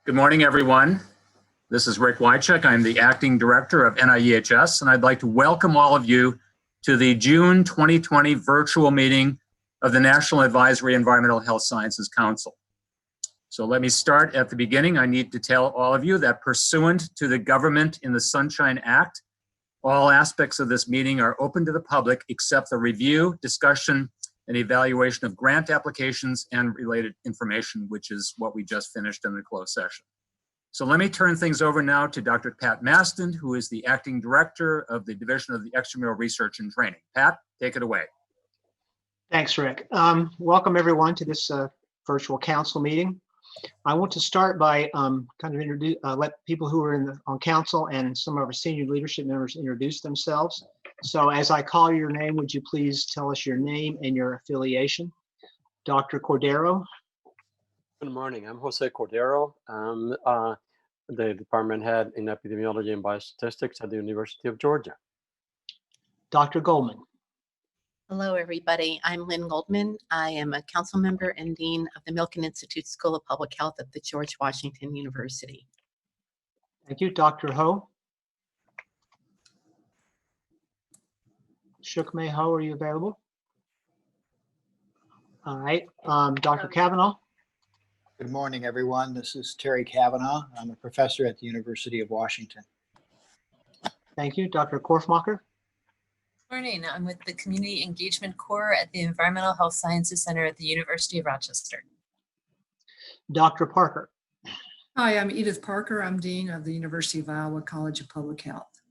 Good morning, everyone. This is Rick Wychuk. I'm the Acting Director of NAEHS, and I'd like to welcome all of you to the June 2020 virtual meeting of the National Advisory Environmental Health Sciences Council. So let me start at the beginning. I need to tell all of you that pursuant to the Government in the Sunshine Act, all aspects of this meeting are open to the public except the review, discussion, and evaluation of grant applications and related information, which is what we just finished in the closed session. So let me turn things over now to Dr. Pat Maston, who is the Acting Director of the Division of the Extramural Research and Training. Pat, take it away. Thanks, Rick. Welcome everyone to this virtual council meeting. I want to start by let people who are on council and some of our senior leadership members introduce themselves. So as I call your name, would you please tell us your name and your affiliation? Dr. Cordero. Good morning. I'm Jose Cordero. I'm the department head in epidemiology and biostatistics at the University of Georgia. Dr. Goldman. Hello, everybody. I'm Lynn Goldman. I am a council member and dean of the Milken Institute School of Public Health at the George Washington University. Thank you. Dr. Ho. Shukmei Ho, are you available? All right. Dr. Kavanaugh. Good morning, everyone. This is Terry Kavanaugh. I'm a professor at the University of Washington. Thank you. Dr. Korfmacher. Morning. I'm with the Community Engagement Core at the Environmental Health Sciences Center at the University of Rochester. Dr. Parker. Hi, I'm Edith Parker. I'm Dean of the University of Iowa College of Public Health.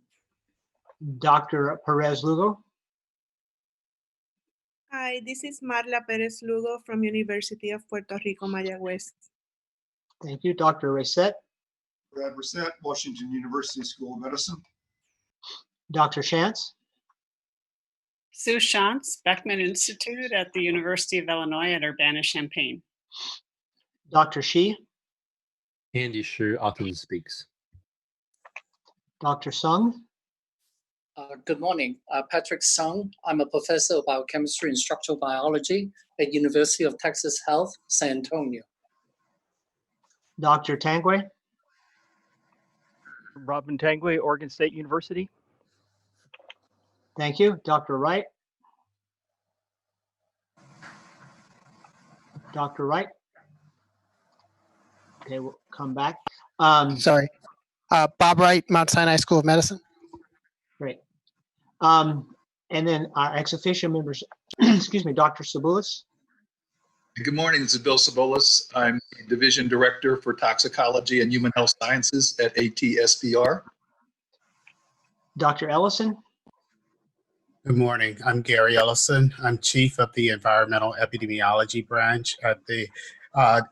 Dr. Perez Lugo. Hi, this is Marla Perez Lugo from University of Puerto Rico, Mayagüez. Thank you. Dr. Reset. Brad Reset, Washington University School of Medicine. Dr. Shantz. Sue Shantz, Beckman Institute at the University of Illinois at Urbana-Champaign. Dr. Shi. Andy Shu, Autumn Speaks. Dr. Sung. Good morning, Patrick Sung. I'm a professor of biochemistry and structural biology at University of Texas Health, San Antonio. Dr. Tangwe. Robin Tangwe, Oregon State University. Thank you. Dr. Wright. Dr. Wright. Okay, we'll come back. Sorry. Bob Wright, Mount Sinai School of Medicine. Great. And then our ex officio members, excuse me, Dr. Sabulis. Good morning, this is Bill Sabulis. I'm Division Director for Toxicology and Human Health Sciences at ATSPR. Dr. Ellison. Good morning, I'm Gary Ellison. I'm Chief of the Environmental Epidemiology Branch at the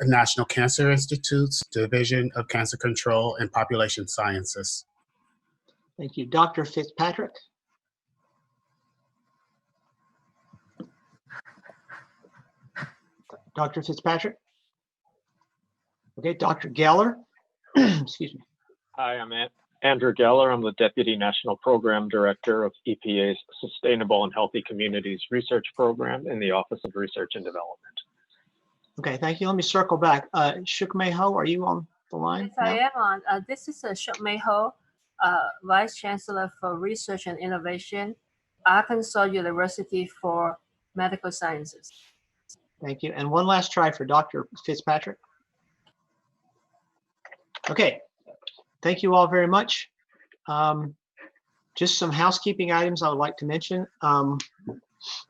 National Cancer Institute's Division of Cancer Control and Population Sciences. Thank you. Dr. Fitzpatrick. Dr. Fitzpatrick. Okay, Dr. Geller. Excuse me. Hi, I'm Andrew Geller. I'm the Deputy National Program Director of EPA's Sustainable and Healthy Communities Research Program in the Office of Research and Development. Okay, thank you. Let me circle back. Shukmei Ho, are you on the line? Yes, I am on. This is Shukmei Ho, Vice Chancellor for Research and Innovation, Arkansas University for Medical Sciences. Thank you. And one last try for Dr. Fitzpatrick. Okay, thank you all very much. Just some housekeeping items I would like to mention.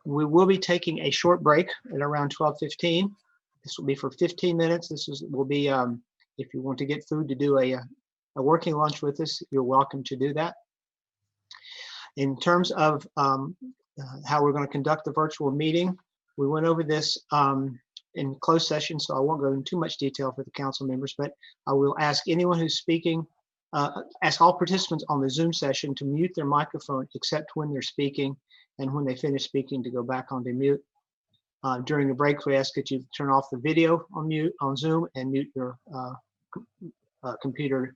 We will be taking a short break at around 12:15. This will be for 15 minutes. Will be, if you want to get food to do a working lunch with us, you're welcome to do that. In terms of how we're going to conduct the virtual meeting, we went over this in closed session, so I won't go into too much detail for the council members, but I will ask anyone who's speaking, ask all participants on the Zoom session to mute their microphone except when they're speaking, and when they finish speaking to go back onto mute. During the break, we ask that you turn off the video on Zoom and mute your computer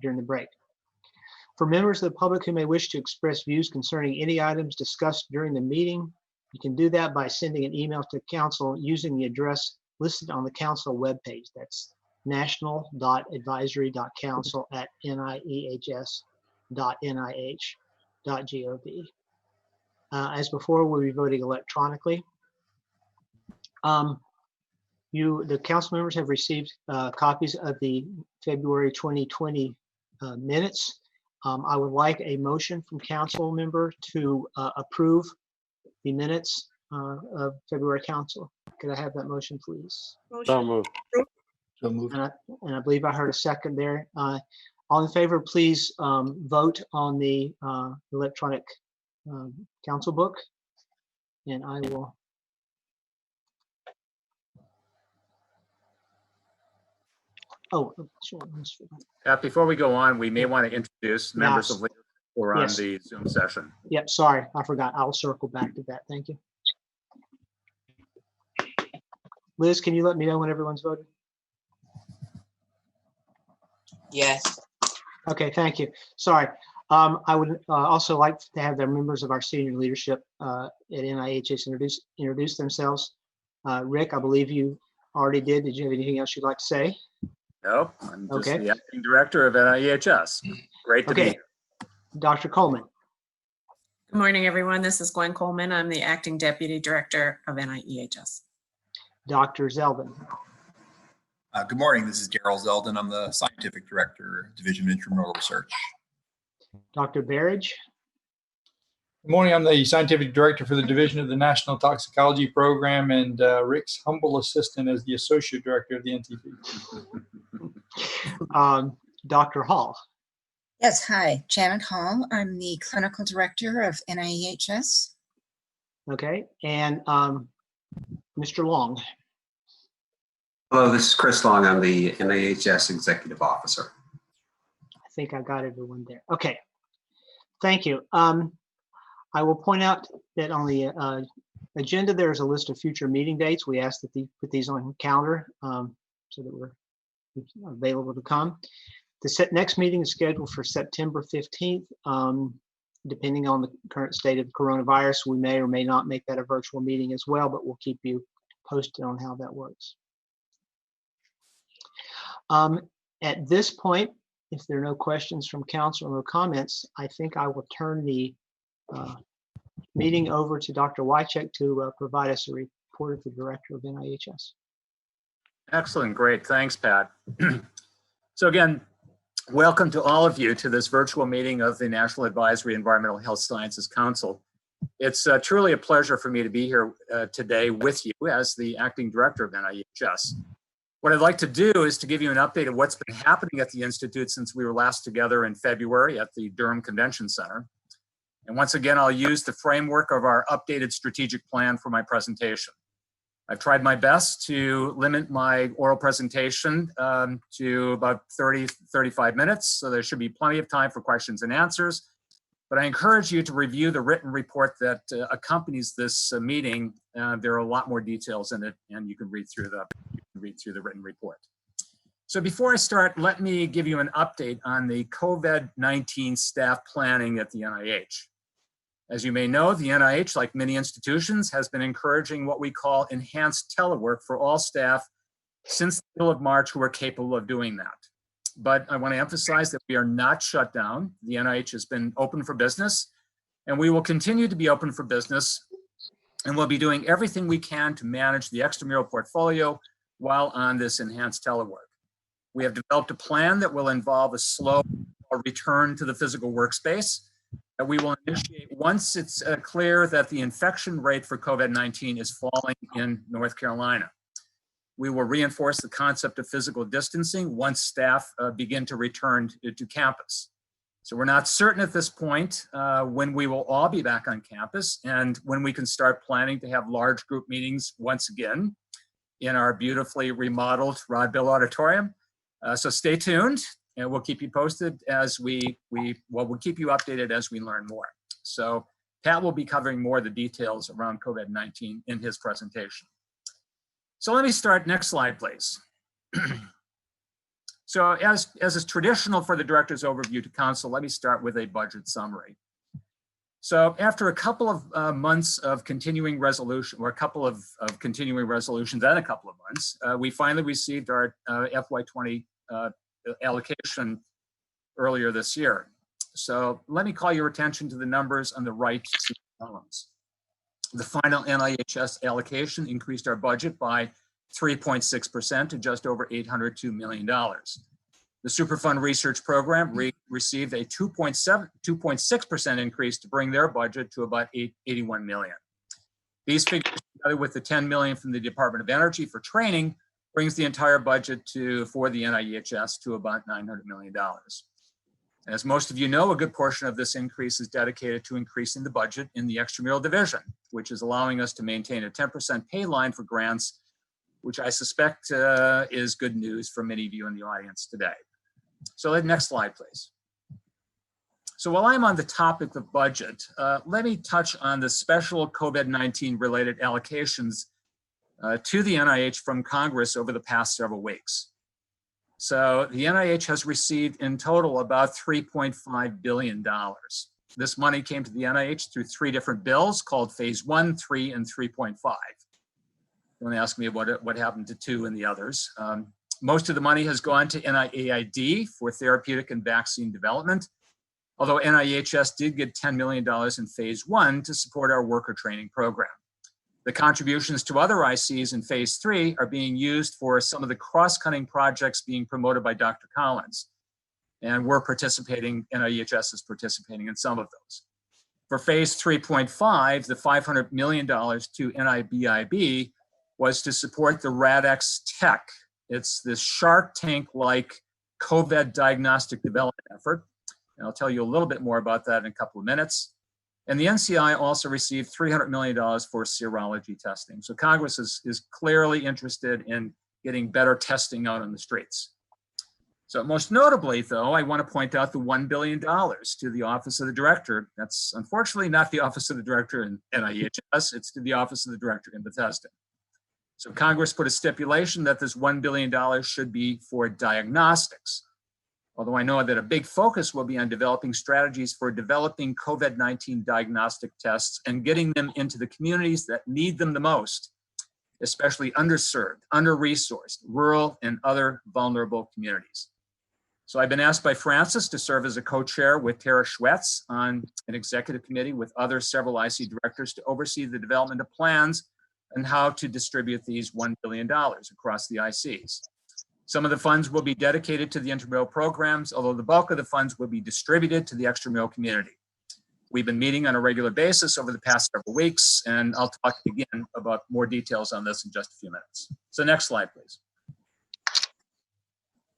during the break. For members of the public who may wish to express views concerning any items discussed during the meeting, you can do that by sending an email to council using the address listed on the council webpage. That's national.advisory.council@niehs.nih.gov. As before, we'll be voting electronically. The council members have received copies of the February 2020 minutes. I would like a motion from council member to approve the minutes of February council. Could I have that motion, please? So moved. So moved. And I believe I heard a second there. All in favor, please vote on the electronic council book. And I will. Oh, sure. Pat, before we go on, we may want to introduce members of leadership who are on Yes. the Zoom session. Yep, sorry, I forgot. I'll circle back to that. Thank you. Liz, can you let me know when everyone's voted? Yes. Okay, thank you. Sorry. I would also like to have the members of our senior leadership at NIEHS introduce themselves. Rick, I believe you already did. Did you have anything else you'd like to say? Nope, I'm just Okay. the acting director of NAEHS. Great to be Okay. here. Dr. Coleman. Good morning, everyone. This is Gwen Coleman. I'm the acting deputy director of NIEHS. Dr. Zeldin. Good morning. This is Daryl Zeldin. I'm the scientific director, Division of Intramural Research. Dr. Berridge. Good morning. I'm the scientific director for the Division of the National Toxicology Program, and Rick's humble assistant as the associate director of the NTP. Dr. Hall. Yes, hi, Janet Hall. I'm the clinical director of NIEHS. Okay, and Mr. Long. Hello, this is Chris Long. I'm the NAEHS executive officer. I think I got everyone there. Okay, thank you. I will point out that on the agenda, there's a list of future meeting dates. We asked that they put these on the calendar so that we're available to come. The next meeting is scheduled for September 15th. Depending on the current state of coronavirus, we may or may not make that a virtual meeting as well, but we'll keep you posted on how that works. At this point, if there are no questions from council or no comments, I think I will turn the meeting over to Dr. Wycheck to provide us a report of the director of NIEHS. Excellent, great. Thanks, Pat. So again, welcome to all of you to this virtual meeting of the National Advisory Environmental Health Sciences Council. It's truly a pleasure for me to be here today with you as the acting director of NIEHS. What I'd like to do is to give you an update of what's been happening at the Institute since we were last together in February at the Durham Convention Center. And once again, I'll use the framework of our updated strategic plan for my presentation. I've tried my best to limit my oral presentation to about 35 minutes, so there should be plenty of time for questions and answers. But I encourage you to review the written report that accompanies this meeting. There are a lot more details in it, and you can read through the written report. So before I start, let me give you an update on the COVID-19 staff planning at the NIH. As you may know, the NIH, like many institutions, has been encouraging what we call enhanced telework for all staff since the middle of March who are capable of doing that. But I want to emphasize that we are not shut down. The NIH has been open for business, and we will continue to be open for business, and we'll be doing everything we can to manage the extramural portfolio while on this enhanced telework. We have developed a plan that will involve a slow return to the physical workspace that we will initiate once it's clear that the infection rate for COVID-19 is falling in North Carolina. We will reinforce the concept of physical distancing once staff begin to return to campus. So we're not certain at this point when we will all be back on campus and when we can start planning to have large group meetings once again in our beautifully remodeled Rod Bill Auditorium. So stay tuned, and we'll keep you posted as we'll keep you updated as we learn more. So Pat will be covering more of the details around COVID-19 in his presentation. So let me start, next slide, please. So as is traditional for the director's overview to council, let me start with a budget summary. So after a couple of months of continuing resolution, or a couple of continuing resolutions and a couple of months, we finally received our FY20 allocation earlier this year. So let me call your attention to the numbers on the right columns. The final NIHS allocation increased our budget by 3.6% to just over $802 million. The Superfund Research Program received a 2.6% increase to bring their budget to about $81 million. These figures, together with the $10 million from the Department of Energy for training, brings the entire budget for the NIEHS to about $900 million. As most of you know, a good portion of this increase is dedicated to increasing the budget in the extramural division, which is allowing us to maintain a 10% pay line for grants, which I suspect is good news for many of you in the audience today. So next slide, please. So while I'm on the topic of budget, let me touch on the special COVID-19 related allocations to the NIH from Congress over the past several weeks. So the NIH has received in total about $3.5 billion. This money came to the NIH through 3 different bills called Phase 1, 3, and 3.5. Don't ask me what happened to 2 and the others. Most of the money has gone to NIAID for therapeutic and vaccine development, although NIEHS did get $10 million in Phase 1 to support our worker training program. The contributions to other ICs in Phase 3 are being used for some of the cross-cutting projects being promoted by Dr. Collins. And we're participating, NIEHS is participating in some of those. For Phase 3.5, the $500 million to NIBIB was to support the Radix tech. It's this Shark Tank-like COVID diagnostic development effort. And I'll tell you a little bit more about that in a couple of minutes. And the NCI also received $300 million for serology testing. So Congress is clearly interested in getting better testing out on the streets. So most notably, though, I want to point out the $1 billion to the Office of the Director. That's unfortunately not the Office of the Director in NIEHS, it's to the Office of the Director in Bethesda. So Congress put a stipulation that this $1 billion should be for diagnostics. Although I know that a big focus will be on developing strategies for developing COVID-19 diagnostic tests and getting them into the communities that need them the most, especially underserved, under-resourced, rural, and other vulnerable communities. So I've been asked by Francis to serve as a co-chair with Tara Schwetz on an executive committee with other several IC directors to oversee the development of plans and how to distribute these $1 billion across the ICs. Some of the funds will be dedicated to the intramural programs, although the bulk of the funds will be distributed to the extramural community. We've been meeting on a regular basis over the past several weeks, and I'll talk again about more details on this in just a few minutes. So next slide, please.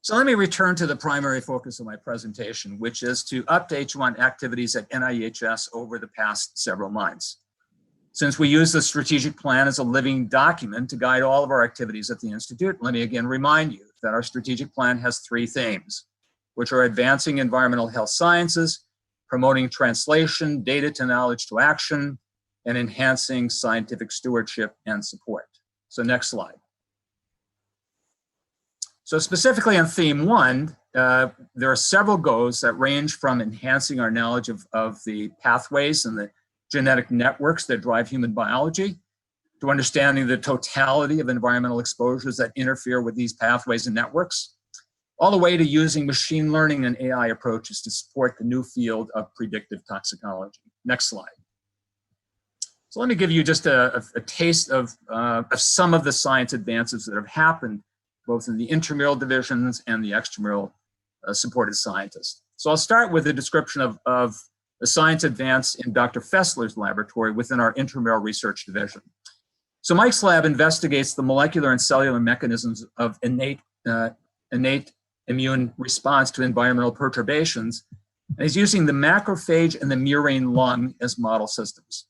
So let me return to the primary focus of my presentation, which is to update you on activities at NIEHS over the past several months. Since we use the strategic plan as a living document to guide all of our activities at the Institute, let me again remind you that our strategic plan has 3 themes, which are advancing environmental health sciences, promoting translation, data to knowledge to action, and enhancing scientific stewardship and support. So next slide. So specifically on theme 1, there are several goals that range from enhancing our knowledge of the pathways and the genetic networks that drive human biology, to understanding the totality of environmental exposures that interfere with these pathways and networks, all the way to using machine learning and AI approaches to support the new field of predictive toxicology. Next slide. So let me give you just a taste of some of the science advances that have happened both in the intramural divisions and the extramural supported scientists. So I'll start with a description of the science advance in Dr. Fessler's laboratory within our intramural research division. So Mike's lab investigates the molecular and cellular mechanisms of innate immune response to environmental perturbations, and he's using the macrophage and the murine lung as model systems.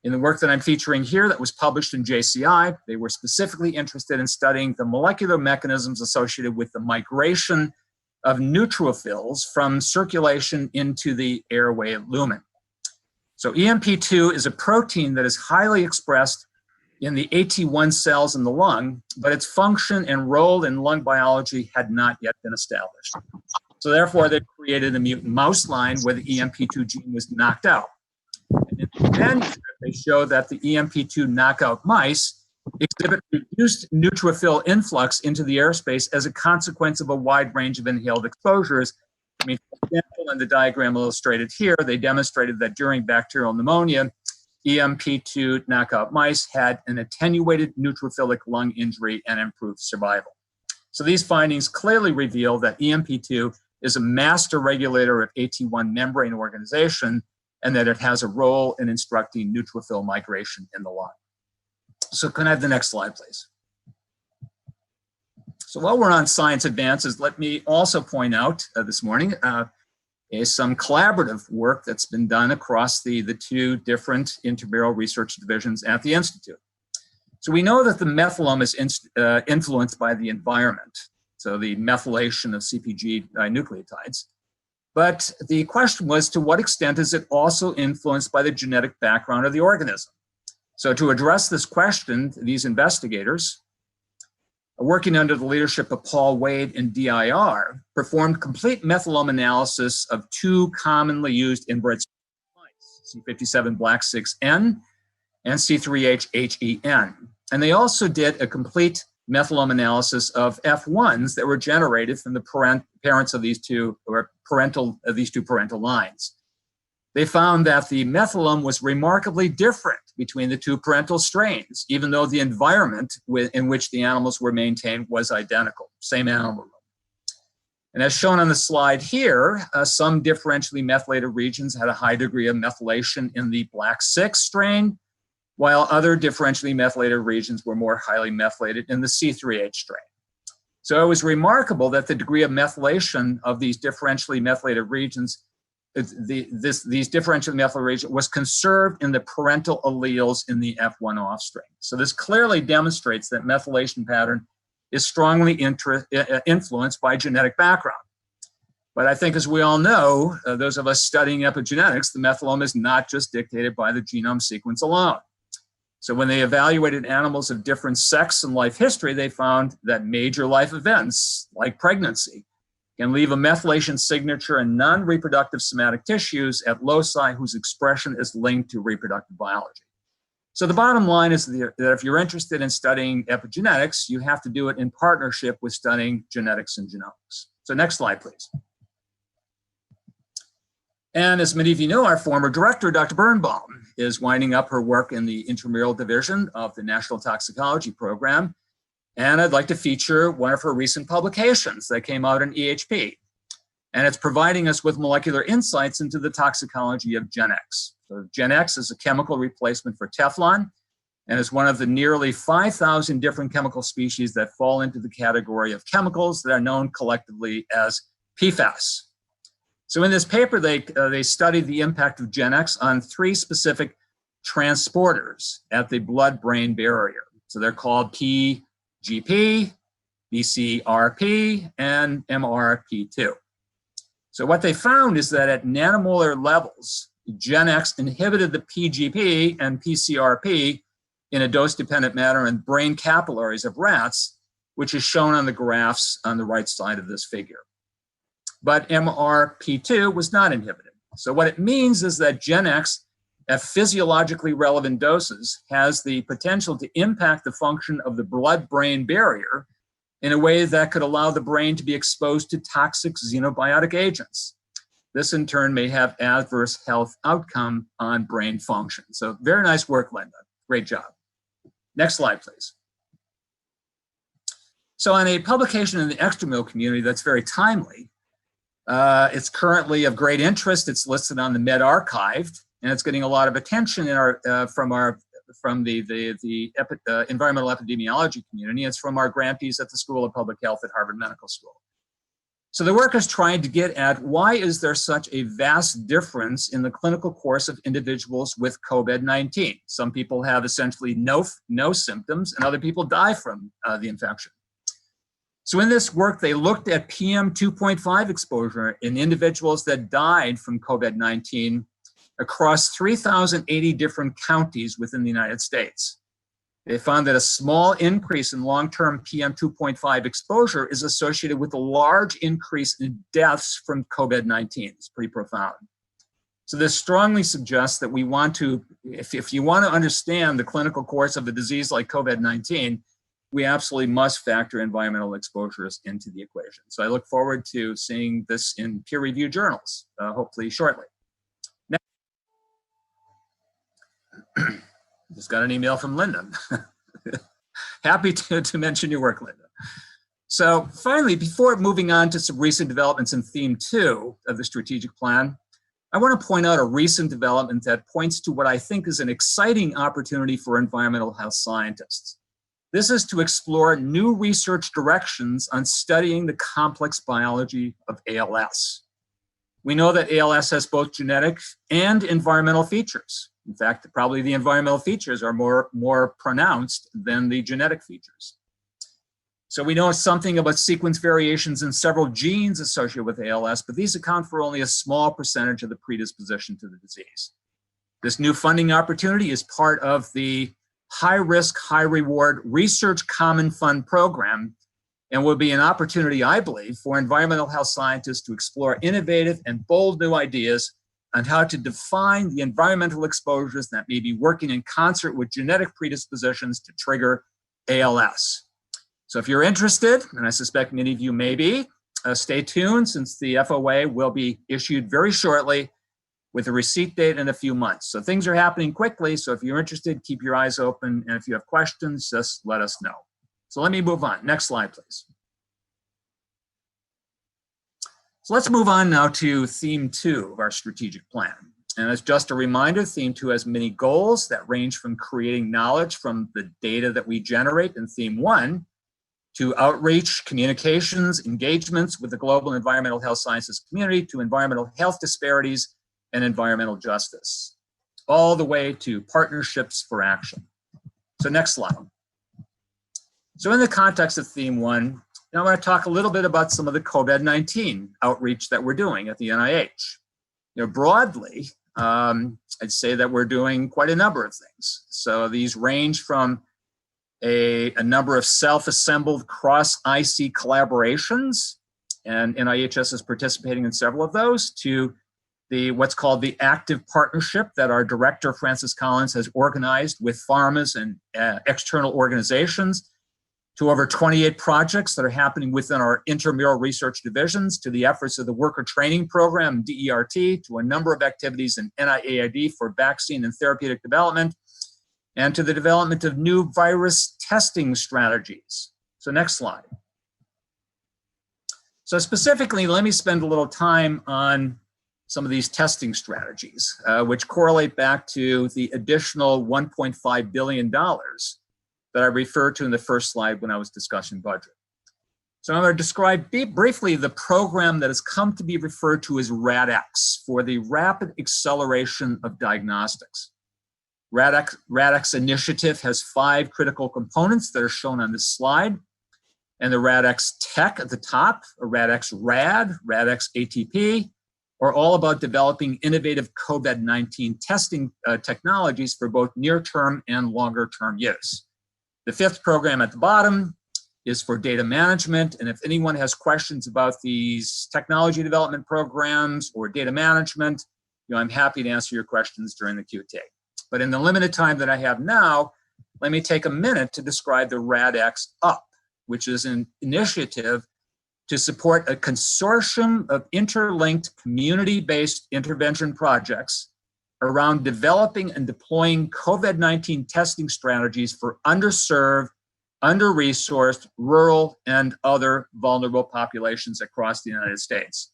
In the work that I'm featuring here that was published in JCI, they were specifically interested in studying the molecular mechanisms associated with the migration of neutrophils from circulation into the airway lumen. So EMP2 is a protein that is highly expressed in the AT1 cells in the lung, but its function and role in lung biology had not yet been established. So therefore, they created a mutant mouse line where the EMP2 gene was knocked out. manuscript, they show that the EMP2 knockout mice exhibit reduced neutrophil influx into the airspace as a consequence of a wide range of inhaled exposures. I mean, for example, in the diagram illustrated here, they demonstrated that during bacterial pneumonia, EMP2 knockout mice had an attenuated neutrophilic lung injury and improved survival. So these findings clearly reveal that EMP2 is a master regulator of AT1 membrane organization and that it has a role in instructing neutrophil migration in the lung. So can I have the next slide, please? So while we're on science advances, let me also point out this morning is some collaborative work that's been done across the two different intramural research divisions at the Institute. So we know that the methylome is influenced by the environment, so the methylation of CpG nucleotides. But the question was, to what extent is it also influenced by the genetic background of the organism? So to address this question, these investigators, working under the leadership of Paul Wade and DIR, performed complete methylome analysis of two commonly used inbred mice, C57 black 6N and C3H-HEN. And they also did a complete methylome analysis of F1s that were generated from the parents of these two, or these two parental lines. They found that the methylome was remarkably different between the two parental strains, even though the environment in which the animals were maintained was identical, same animal room. And as shown on the slide here, some differentially methylated regions had a high degree of methylation in the black 6 strain, while other differentially methylated regions were more highly methylated in the C3H strain. So it was remarkable that the degree of methylation of these differentially methylated regions, these differentially methylated regions was conserved in the parental alleles in the F1 offspring. So this clearly demonstrates that methylation pattern is strongly influenced by genetic background. But I think, as we all know, those of us studying epigenetics, the methylome is not just dictated by the genome sequence alone. So when they evaluated animals of different sex and life history, they found that major life events, like pregnancy, can leave a methylation signature in non-reproductive somatic tissues at loci whose expression is linked to reproductive biology. So the bottom line is that if you're interested in studying epigenetics, you have to do it in partnership with studying genetics and genomics. So next slide, please. And as many of you know, our former director, Dr. Birnbaum, is winding up her work in the intramural division of the National Toxicology Program. And I'd like to feature one of her recent publications that came out in EHP. And it's providing us with molecular insights into the toxicology of GenX. So GenX is a chemical replacement for Teflon and is one of the nearly 5,000 different chemical species that fall into the category of chemicals that are known collectively as PFAS. So in this paper, they studied the impact of GenX on 3 specific transporters at the blood-brain barrier. So they're called PGP, BCRP, and MRP2. So what they found is that at nanomolar levels, GenX inhibited the PGP and PCRP in a dose-dependent manner in brain capillaries of rats, which is shown on the graphs on the right side of this figure. But MRP2 was not inhibited. So what it means is that GenX at physiologically relevant doses has the potential to impact the function of the blood-brain barrier in a way that could allow the brain to be exposed to toxic xenobiotic agents. This in turn may have adverse health outcome on brain function. So very nice work, Linda. Great job. Next slide, please. So on a publication in the extramural community that's very timely, it's currently of great interest. It's listed on the medRxiv, and it's getting a lot of attention in from the environmental epidemiology community. It's from our grantees at the School of Public Health at Harvard Medical School. So the work is trying to get at why is there such a vast difference in the clinical course of individuals with COVID-19. Some people have essentially no symptoms, and other people die from the infection. So in this work, they looked at PM2.5 exposure in individuals that died from COVID-19 across 3,080 different counties within the United States. They found that a small increase in long-term PM2.5 exposure is associated with a large increase in deaths from COVID-19. It's pretty profound. So this strongly suggests that we want to, if you want to understand the clinical course of a disease like COVID-19, we absolutely must factor environmental exposures into the equation. So I look forward to seeing this in peer-reviewed journals, hopefully shortly. Next. Just got an email from Linda. Happy to mention your work, Linda. So finally, before moving on to some recent developments in theme 2 of the strategic plan, I want to point out a recent development that points to what I think is an exciting opportunity for environmental health scientists. This is to explore new research directions on studying the complex biology of ALS. We know that ALS has both genetic and environmental features. In fact, probably the environmental features are more pronounced than the genetic features. So we know something about sequence variations in several genes associated with ALS, but these account for only a small percentage of the predisposition to the disease. This new funding opportunity is part of the High Risk, High Reward Research Common Fund program, and will be an opportunity, I believe, for environmental health scientists to explore innovative and bold new ideas on how to define the environmental exposures that may be working in concert with genetic predispositions to trigger ALS. So if you're interested, and I suspect many of you may be, stay tuned, since the FOA will be issued very shortly with a receipt date in a few months. So things are happening quickly, so if you're interested, keep your eyes open, and if you have questions, just let us know. So let me move on. Next slide, please. So let's move on now to theme 2 of our strategic plan. And as just a reminder, theme 2 has many goals that range from creating knowledge from the data that we generate in theme 1 to outreach, communications, engagements with the global environmental health sciences community, to environmental health disparities and environmental justice, all the way to partnerships for action. So next slide. So in the context of theme 1, I want to talk a little bit about some of the COVID-19 outreach that we're doing at the NIH. Broadly, I'd say that we're doing quite a number of things. So these range from a number of self-assembled cross-IC collaborations, and NIHS is participating in several of those, to what's called the active partnership that our director, Francis Collins, has organized with pharmas and external organizations, to over 28 projects that are happening within our intramural research divisions, to the efforts of the worker training program, DERT, to a number of activities in NIAID for vaccine and therapeutic development, and to the development of new virus testing strategies. So next slide. So specifically, let me spend a little time on some of these testing strategies, which correlate back to the additional $1.5 billion that I referred to in the first slide when I was discussing budget. So I'm going to describe briefly the program that has come to be referred to as Radix, for the Rapid Acceleration of Diagnostics. Radix initiative has 5 critical components that are shown on this slide. And the Radix Tech at the top, or Radix Rad, Radix ATP, are all about developing innovative COVID-19 testing technologies for both near-term and longer-term use. The 5th program at the bottom is for data management. And if anyone has questions about these technology development programs or data management, I'm happy to answer your questions during the Q&A. But in the limited time that I have now, let me take a minute to describe the Radix Up, which is an initiative to support a consortium of interlinked community-based intervention projects around developing and deploying COVID-19 testing strategies for underserved, under-resourced, rural, and other vulnerable populations across the United States.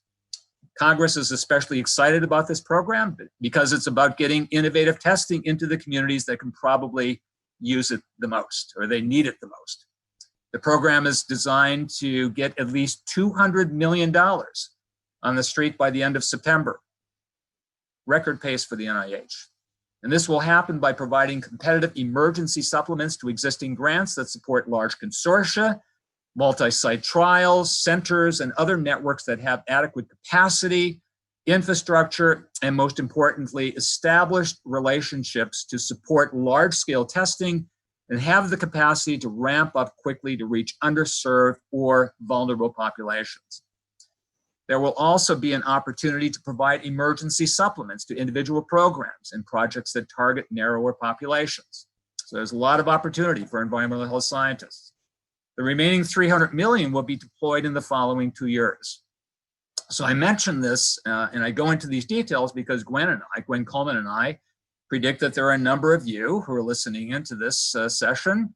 Congress is especially excited about this program because it's about getting innovative testing into the communities that can probably use it the most, or they need it the most. The program is designed to get at least $200 million on the street by the end of September. Record pace for the NIH. And this will happen by providing competitive emergency supplements to existing grants that support large consortia, multi-site trials, centers, and other networks that have adequate capacity, infrastructure, and most importantly, established relationships to support large-scale testing and have the capacity to ramp up quickly to reach underserved or vulnerable populations. There will also be an opportunity to provide emergency supplements to individual programs and projects that target narrower populations. So there's a lot of opportunity for environmental health scientists. The remaining $300 million will be deployed in the following 2 years. So I mentioned this, and I go into these details because Gwen Coleman and I predict that there are a number of you who are listening into this session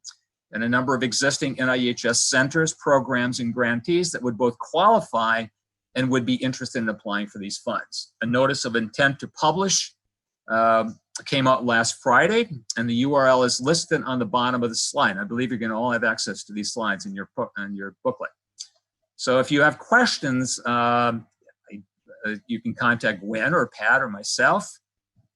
and a number of existing NIEHS centers, programs, and grantees that would both qualify and would be interested in applying for these funds. A notice of intent to publish came out last Friday, and the URL is listed on the bottom of the slide. I believe you're going to all have access to these slides in your booklet. So if you have questions, you can contact Gwen or Pat or myself.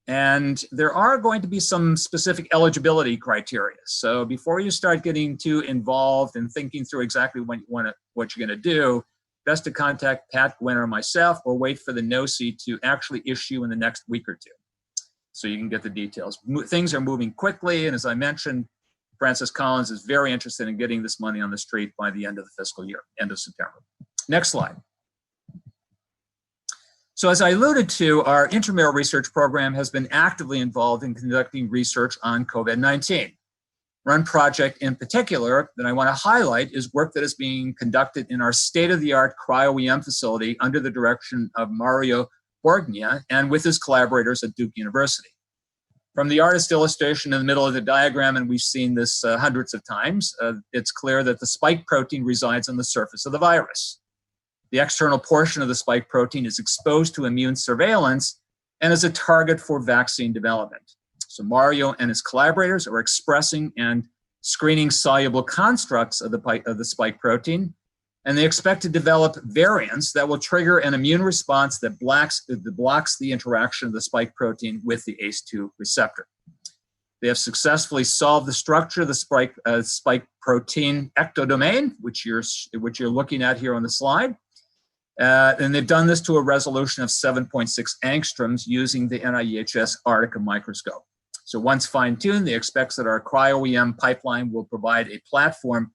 And there are going to be some specific eligibility criteria. So before you start getting too involved and thinking through exactly what you're going to do, best to contact Pat, Gwen, or myself, or wait for the NOC to actually issue in the next week or two, so you can get the details. Things are moving quickly, and as I mentioned, Francis Collins is very interested in getting this money on the street by the end of the fiscal year, end of September. Next slide. So as I alluded to, our intramural research program has been actively involved in conducting research on COVID-19. One project in particular that I want to highlight is work that is being conducted in our state-of-the-art cryo-EM facility under the direction of Mario Borgnia and with his collaborators at Duke University. From the artist illustration in the middle of the diagram, and we've seen this hundreds of times, it's clear that the spike protein resides on the surface of the virus. The external portion of the spike protein is exposed to immune surveillance and is a target for vaccine development. So Mario and his collaborators are expressing and screening soluble constructs of the spike protein, and they expect to develop variants that will trigger an immune response that blocks the interaction of the spike protein with the ACE2 receptor. They have successfully solved the structure of the spike protein ectodomain, which you're looking at here on the slide. And they've done this to a resolution of 7.6 angstroms using the NIEHS Arctica microscope. So once fine-tuned, they expect that our cryo-EM pipeline will provide a platform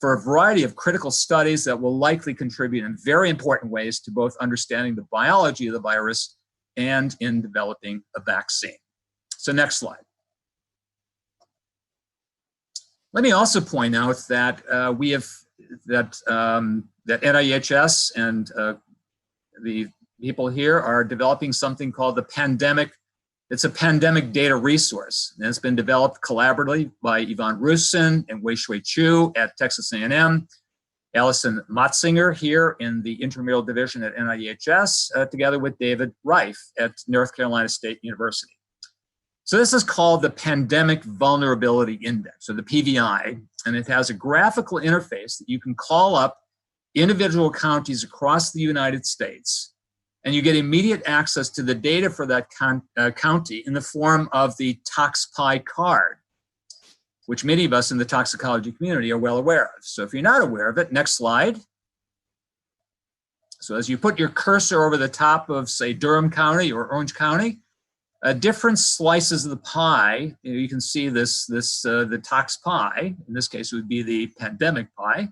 for a variety of critical studies that will likely contribute in very important ways to both understanding the biology of the virus and in developing a vaccine. So next slide. Let me also point out that that NIEHS and the people here are developing something called the pandemic. It's a pandemic data resource, and it's been developed collaboratively by Yvonne Rusin and Wei-Shui Chu at Texas A&M, Allison Motzinger here in the intramural division at NIEHS, together with David Reif at North Carolina State University. So this is called the Pandemic Vulnerability Index, or the PVI, and it has a graphical interface that you can call up individual counties across the United States, and you get immediate access to the data for that county in the form of the ToxPi card, which many of us in the toxicology community are well aware of. So if you're not aware of it, next slide. So as you put your cursor over the top of, say, Durham County or Orange County, different slices of the pie, you can see the ToxPi, in this case it would be the pandemic pie.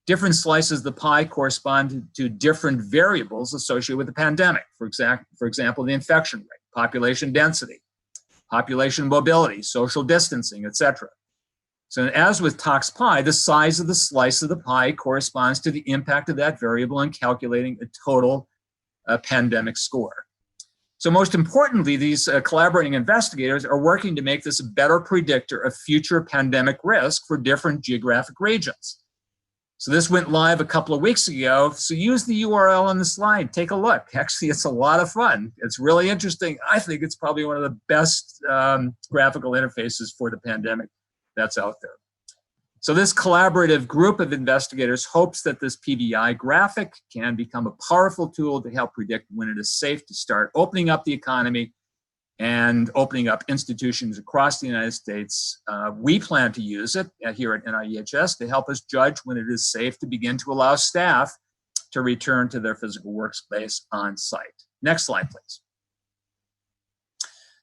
Different slices of the pie correspond to different variables associated with the pandemic. For example, the infection rate, population density, population mobility, social distancing, etc. So as with ToxPi, the size of the slice of the pie corresponds to the impact of that variable in calculating a total pandemic score. So most importantly, these collaborating investigators are working to make this a better predictor of future pandemic risk for different geographic regions. So this went live a couple of weeks ago. So use the URL on the slide. Take a look. Actually, it's a lot of fun. It's really interesting. I think it's probably one of the best graphical interfaces for the pandemic that's out there. So this collaborative group of investigators hopes that this PVI graphic can become a powerful tool to help predict when it is safe to start opening up the economy and opening up institutions across the United States. We plan to use it here at NIEHS to help us judge when it is safe to begin to allow staff to return to their physical workspace on site. Next slide, please.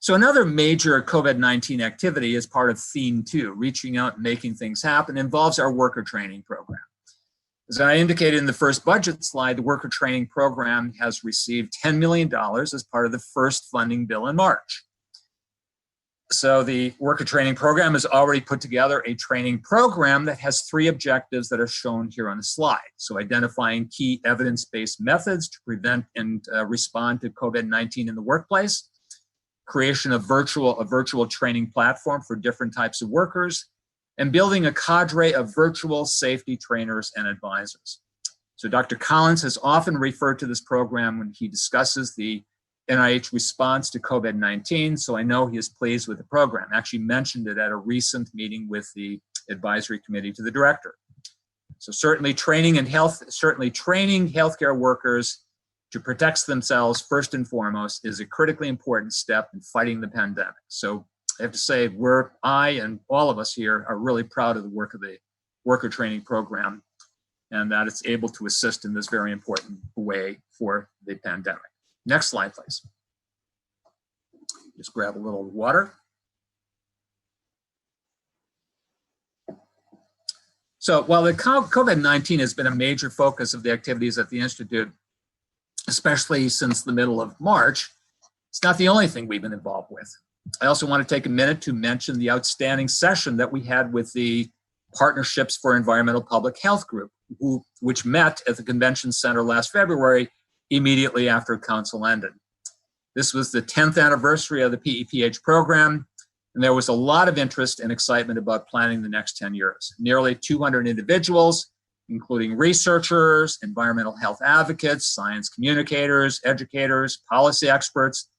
So another major COVID-19 activity as part of Theme 2, reaching out and making things happen, involves our worker training program. As I indicated in the first budget slide, the worker training program has received $10 million as part of the first funding bill in March. So the worker training program has already put together a training program that has 3 objectives that are shown here on the slide. So identifying key evidence-based methods to prevent and respond to COVID-19 in the workplace, creation of a virtual training platform for different types of workers, and building a cadre of virtual safety trainers and advisors. So Dr. Collins has often referred to this program when he discusses the NIH response to COVID-19, so I know he is pleased with the program. Actually mentioned it at a recent meeting with the advisory committee to the director. So certainly training healthcare workers to protect themselves first and foremost is a critically important step in fighting the pandemic. So I have to say, I and all of us here are really proud of the work of the worker training program and that it's able to assist in this very important way for the pandemic. Next slide, please. Just grab a little water. So while the COVID-19 has been a major focus of the activities at the Institute, especially since the middle of March, it's not the only thing we've been involved with. I also want to take a minute to mention the outstanding session that we had with the Partnerships for Environmental Public Health group, which met at the Convention Center last February, immediately after council ended. This was the 10th anniversary of the PEPH program, and there was a lot of interest and excitement about planning the next 10 years. Nearly 200 individuals, including researchers, environmental health advocates, science communicators, educators, policy experts,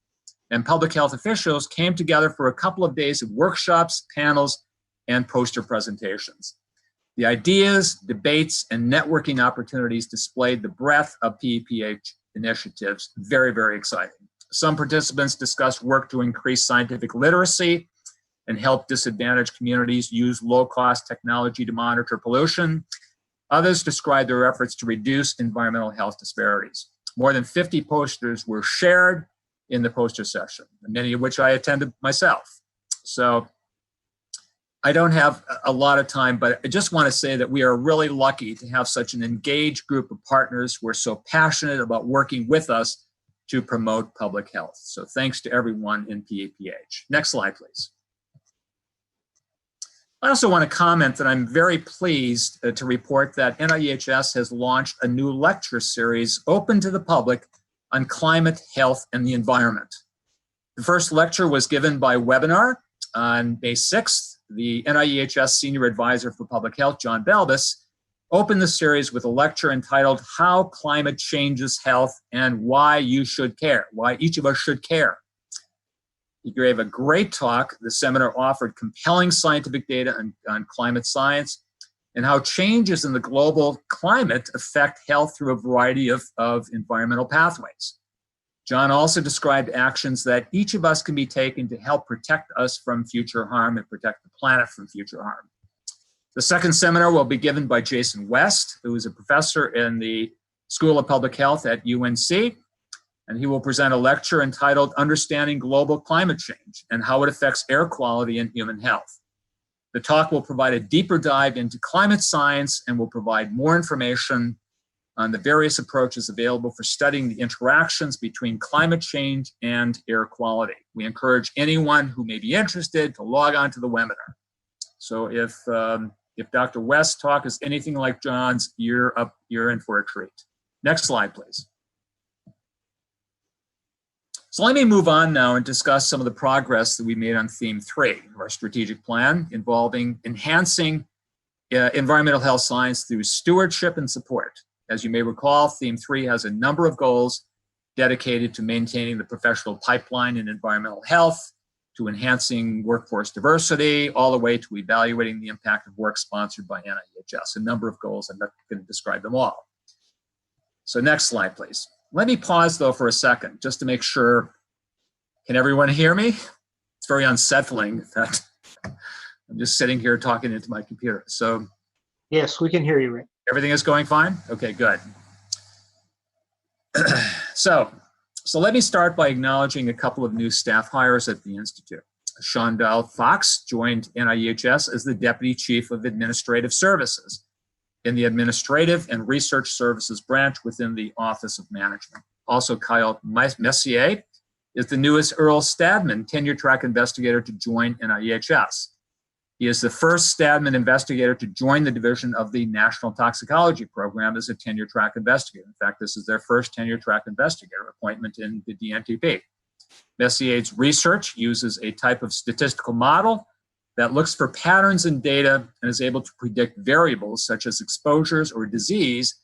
and public health officials came together for a couple of days of workshops, panels, and poster presentations. The ideas, debates, and networking opportunities displayed the breadth of PEPH initiatives. Very, very exciting. Some participants discussed work to increase scientific literacy and help disadvantaged communities use low-cost technology to monitor pollution. Others described their efforts to reduce environmental health disparities. More than 50 posters were shared in the poster session, many of which I attended myself. So I don't have a lot of time, but I just want to say that we are really lucky to have such an engaged group of partners who are so passionate about working with us to promote public health. So thanks to everyone in PEPH. Next slide, please. I also want to comment that I'm very pleased to report that NAEHS has launched a new lecture series open to the public on climate, health, and the environment. The first lecture was given by webinar on May 6th. The NAEHS Senior Advisor for Public Health, John Balbus, opened the series with a lecture entitled How Climate Changes Health and Why You Should Care, Why Each of Us Should Care. He gave a great talk. The seminar offered compelling scientific data on climate science and how changes in the global climate affect health through a variety of environmental pathways. John also described actions that each of us can be taken to help protect us from future harm and protect the planet from future harm. The second seminar will be given by Jason West, who is a professor in the School of Public Health at UNC, and he will present a lecture entitled Understanding Global Climate Change and How It Affects Air Quality and Human Health. The talk will provide a deeper dive into climate science and will provide more information on the various approaches available for studying the interactions between climate change and air quality. We encourage anyone who may be interested to log on to the webinar. So if Dr. West's talk is anything like John's, you're in for a treat. Next slide, please. So let me move on now and discuss some of the progress that we made on theme 3 of our strategic plan involving enhancing environmental health science through stewardship and support. As you may recall, theme 3 has a number of goals dedicated to maintaining the professional pipeline in environmental health, to enhancing workforce diversity, all the way to evaluating the impact of work sponsored by NAEHS. A number of goals, I'm not going to describe them all. So next slide, please. Let me pause though for a second, just to make sure, can everyone hear me? It's very unsettling that I'm just sitting here talking into my computer. So yes, we can hear you, Rick. Everything is going fine? Okay, good. So let me start by acknowledging a couple of new staff hires at the Institute. Shondell Fox joined NAEHS as the Deputy Chief of Administrative Services. in the Administrative and Research Services branch within the Office of Management. Also, Kyle Messier is the newest Earl Stadman tenure track investigator to join NAEHS. He is the first Stadman investigator to join the division of the National Toxicology Program as a tenure track investigator. In fact, this is their first tenure track investigator appointment in the DNTP. Messier's research uses a type of statistical model that looks for patterns in data and is able to predict variables such as exposures or disease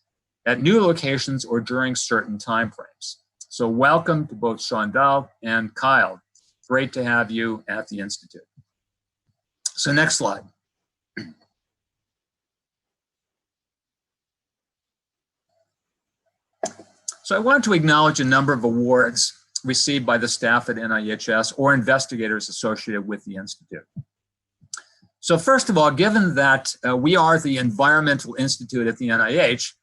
at new locations or during certain timeframes. So welcome to both Shondal and Kyle. Great to have you at the Institute. So next slide. So I want to acknowledge a number of awards received by the staff at NAEHS or investigators associated with the Institute. So first of all, given that we are the Environmental Institute at the NIH,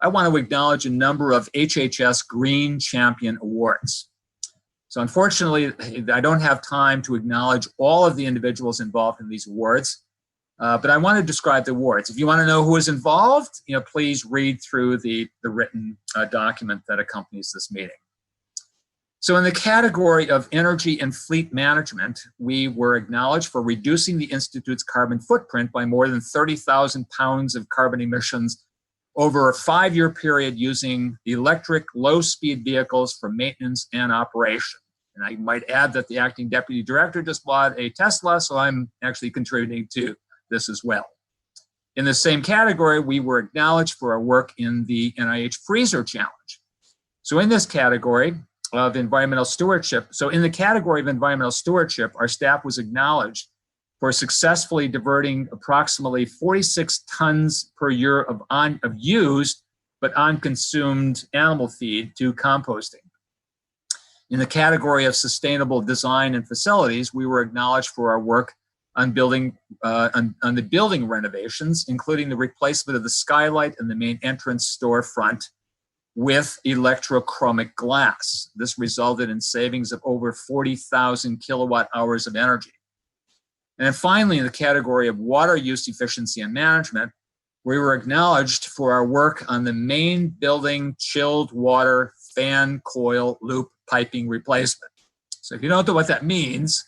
I want to acknowledge a number of HHS Green Champion Awards. So unfortunately, I don't have time to acknowledge all of the individuals involved in these awards, but I want to describe the awards. If you want to know who is involved, please read through the written document that accompanies this meeting. So in the category of energy and fleet management, we were acknowledged for reducing the Institute's carbon footprint by more than 30,000 pounds of carbon emissions over a 5-year period using electric low-speed vehicles for maintenance and operation. And I might add that the acting deputy director just bought a Tesla, so I'm actually contributing to this as well. In the same category, we were acknowledged for our work in the NIH Freezer Challenge. So in this category of environmental stewardship, our staff was acknowledged for successfully diverting approximately 46 tons per year of used but unconsumed animal feed to composting. In the category of sustainable design and facilities, we were acknowledged for our work on the building renovations, including the replacement of the skylight and the main entrance storefront with electrochromic glass. This resulted in savings of over 40,000 kilowatt hours of energy. And then finally, in the category of water use efficiency and management, we were acknowledged for our work on the main building chilled water fan coil loop piping replacement. So if you don't know what that means,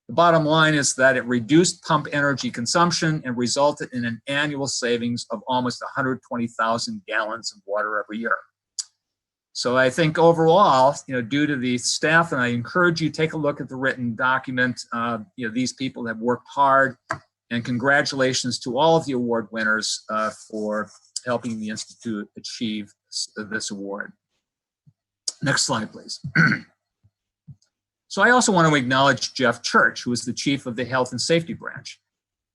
the bottom line is that it reduced pump energy consumption and resulted in an annual savings of almost 120,000 gallons of water every year. So I think overall, due to the staff, and I encourage you to take a look at the written document, these people have worked hard, and congratulations to all of the award winners for helping the Institute achieve this award. Next slide, please. So I also want to acknowledge Jeff Church, who is the chief of the Health and Safety Branch.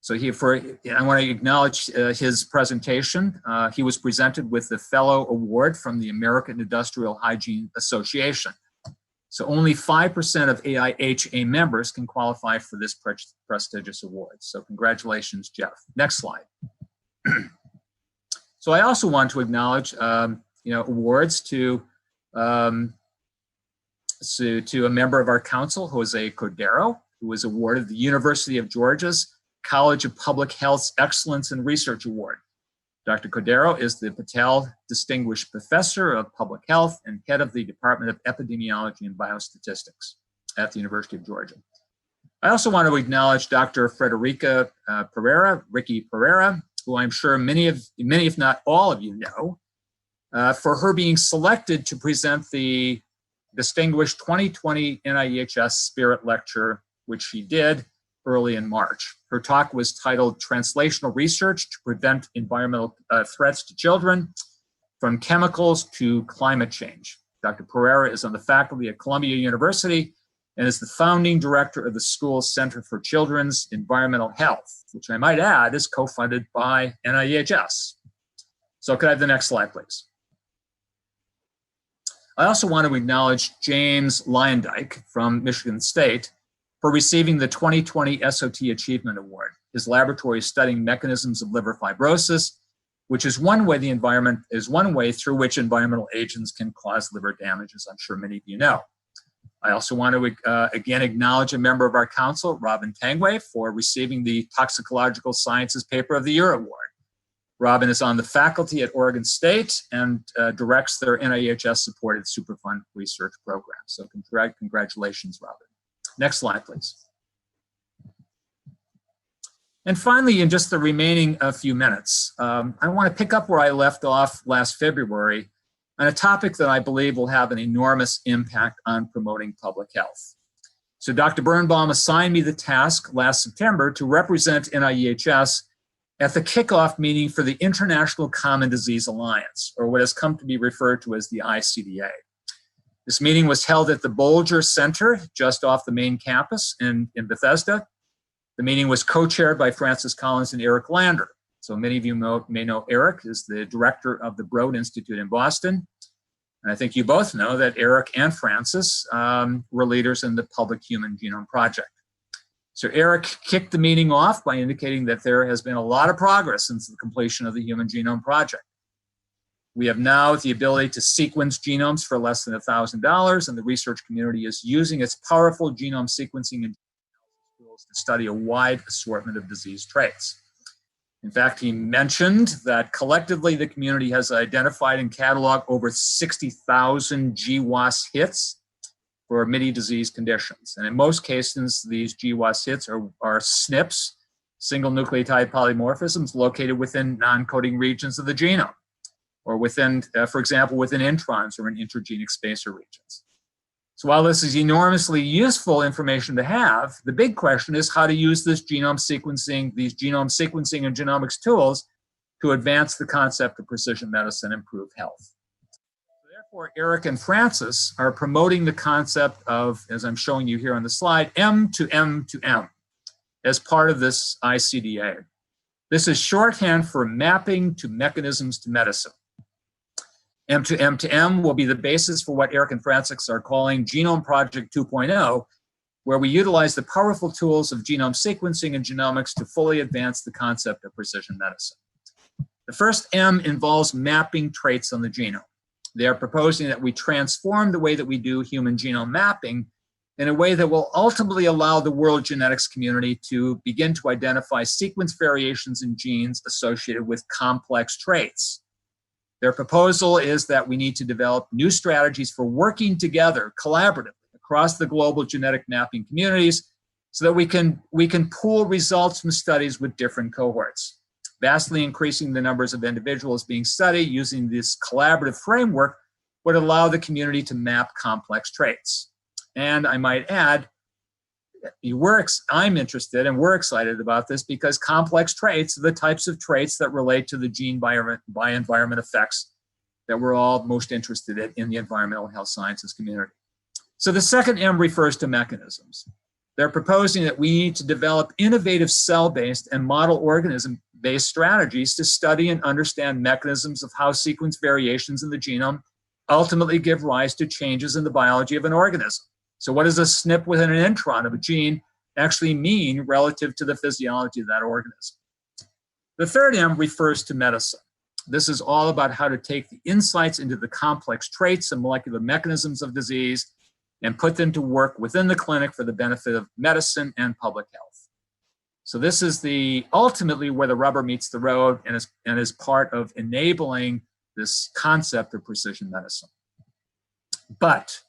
So I want to acknowledge his presentation. He was presented with the Fellow Award from the American Industrial Hygiene Association. So only 5% of AIHA members can qualify for this prestigious award. So congratulations, Jeff. Next slide. So I also want to acknowledge awards to a member of our council, Jose Cordero, who was awarded the University of Georgia's College of Public Health's Excellence in Research Award. Dr. Cordero is the Patel Distinguished Professor of Public Health and head of the Department of Epidemiology and Biostatistics at the University of Georgia. I also want to acknowledge Dr. Frederica Ricky Pereira, who I'm sure many, if not all of you know, for her being selected to present the distinguished 2020 NIEHS Spirit Lecture, which she did early in March. Her talk was titled Translational Research to Prevent Environmental Threats to Children, from Chemicals to Climate Change. Dr. Pereira is on the faculty at Columbia University and is the founding director of the school's Center for Children's Environmental Health, which I might add is co-funded by NIEHS. So could I have the next slide, please? I also want to acknowledge James Lyondike from Michigan State for receiving the 2020 SOT Achievement Award. His laboratory is studying mechanisms of liver fibrosis, which is one way through which environmental agents can cause liver damage, as I'm sure many of you know. I also want to again acknowledge a member of our council, Robin Tangway, for receiving the Toxicological Sciences Paper of the Year Award. Robin is on the faculty at Oregon State and directs their NAEHS-supported Superfund research program. So congratulations, Robin. Next slide, please. And finally, in just the remaining few minutes, I want to pick up where I left off last February on a topic that I believe will have an enormous impact on promoting public health. So Dr. Birnbaum assigned me the task last September to represent NAEHS at the kickoff meeting for the International Common Disease Alliance, or what has come to be referred to as the ICDA. This meeting was held at the Bolger Center, just off the main campus in Bethesda. The meeting was co-chaired by Francis Collins and Eric Lander. So many of you may know Eric is the director of the Broad Institute in Boston. And I think you both know that Eric and Francis were leaders in the Public Human Genome Project. So Eric kicked the meeting off by indicating that there has been a lot of progress since the completion of the Human Genome Project. We have now the ability to sequence genomes for less than $1,000, and the research community is using its powerful genome sequencing and tools to study a wide assortment of disease traits. In fact, he mentioned that collectively the community has identified and cataloged over 60,000 GWAS hits for many disease conditions. And in most cases, these GWAS hits are SNPs, single nucleotide polymorphisms, located within non-coding regions of the genome, or within, for example, within introns or in intergenic spacer regions. So while this is enormously useful information to have, the big question is how to use this genome sequencing, these genome sequencing and genomics tools to advance the concept of precision medicine and improve health. Therefore, Eric and Francis are promoting the concept of, as I'm showing you here on the slide, M2M as part of this ICDA. This is shorthand for mapping to mechanisms to medicine. M2M will be the basis for what Eric and Francis are calling Genome Project 2.0, where we utilize the powerful tools of genome sequencing and genomics to fully advance the concept of precision medicine. The first M involves mapping traits on the genome. They are proposing that we transform the way that we do human genome mapping in a way that will ultimately allow the world genetics community to begin to identify sequence variations in genes associated with complex traits. Their proposal is that we need to develop new strategies for working together collaboratively across the global genetic mapping communities so that we can pool results from studies with different cohorts, vastly increasing the numbers of individuals being studied using this collaborative framework would allow the community to map complex traits. And I might add, I'm interested and we're excited about this because complex traits are the types of traits that relate to the gene by environment effects that we're all most interested in the environmental health sciences community. So the second M refers to mechanisms. They're proposing that we need to develop innovative cell-based and model organism-based strategies to study and understand mechanisms of how sequence variations in the genome ultimately give rise to changes in the biology of an organism. So what does a SNP within an intron of a gene actually mean relative to the physiology of that organism? The third M refers to medicine. This is all about how to take the insights into the complex traits and molecular mechanisms of disease and put them to work within the clinic for the benefit of medicine and public health. So this is ultimately where the rubber meets the road and is part of enabling this concept of precision medicine. But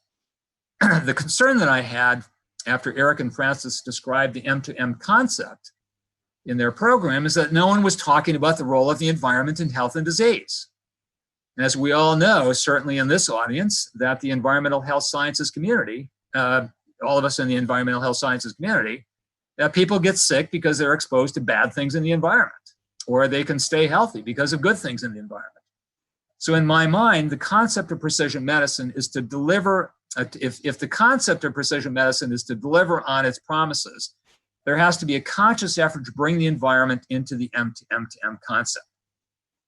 the concern that I had after Eric and Francis described the M2M concept in their program is that no one was talking about the role of the environment in health and disease. And as we all know, certainly in this audience, that the environmental health sciences community, all of us in the environmental health sciences community, people get sick because they're exposed to bad things in the environment, or they can stay healthy because of good things in the environment. So in my mind, the concept of precision medicine is to deliver, if the concept of precision medicine is to deliver on its promises, there has to be a conscious effort to bring the environment into the M2M concept.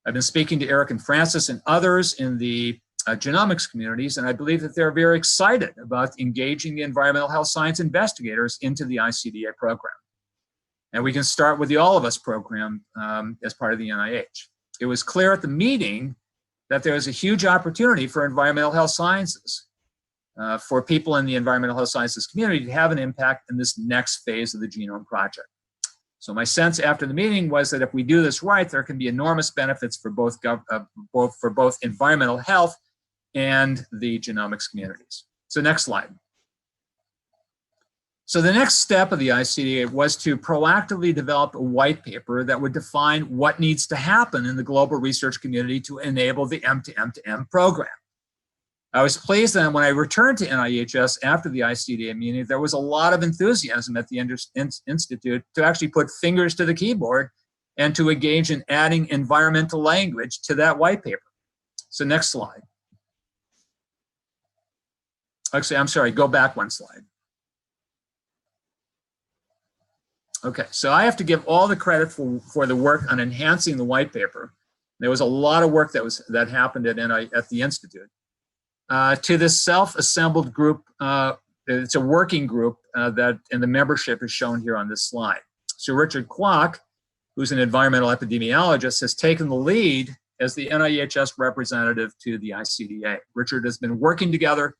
I've been speaking to Eric and Francis and others in the genomics communities, and I believe that they're very excited about engaging the environmental health science investigators into the ICDA program. And we can start with the All of Us program as part of the NIH. It was clear at the meeting that there is a huge opportunity for environmental health sciences, for people in the environmental health sciences community to have an impact in this next phase of the Genome Project. So my sense after the meeting was that if we do this right, there can be enormous benefits for both environmental health and the genomics communities. So next slide. So the next step of the ICDA was to proactively develop a white paper that would define what needs to happen in the global research community to enable the M2M program. I was pleased that when I returned to NIEHS after the ICDA meeting, there was a lot of enthusiasm at the Institute to actually put fingers to the keyboard and to engage in adding environmental language to that white paper. So next slide. Actually, I'm sorry, go back one slide. Okay, so I have to give all the credit for the work on enhancing the white paper. There was a lot of work that happened at the Institute. To this self-assembled group, it's a working group and the membership is shown here on this slide. So Richard Kwok, who's an environmental epidemiologist, has taken the lead as the NIEHS representative to the ICDA. Richard has been working together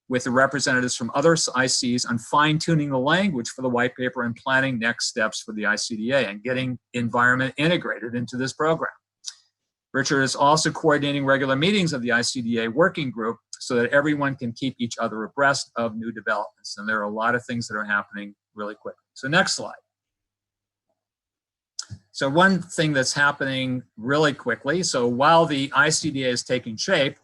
with the representatives from other ICs on fine-tuning the language for the white paper and planning next steps for the ICDA and getting environment integrated into this program. Richard is also coordinating regular meetings of the ICDA working group so that everyone can keep each other abreast of new developments. And there are a lot of things that are happening really quickly. So next slide. So one thing that's happening really quickly, so while the ICDA is taking shape,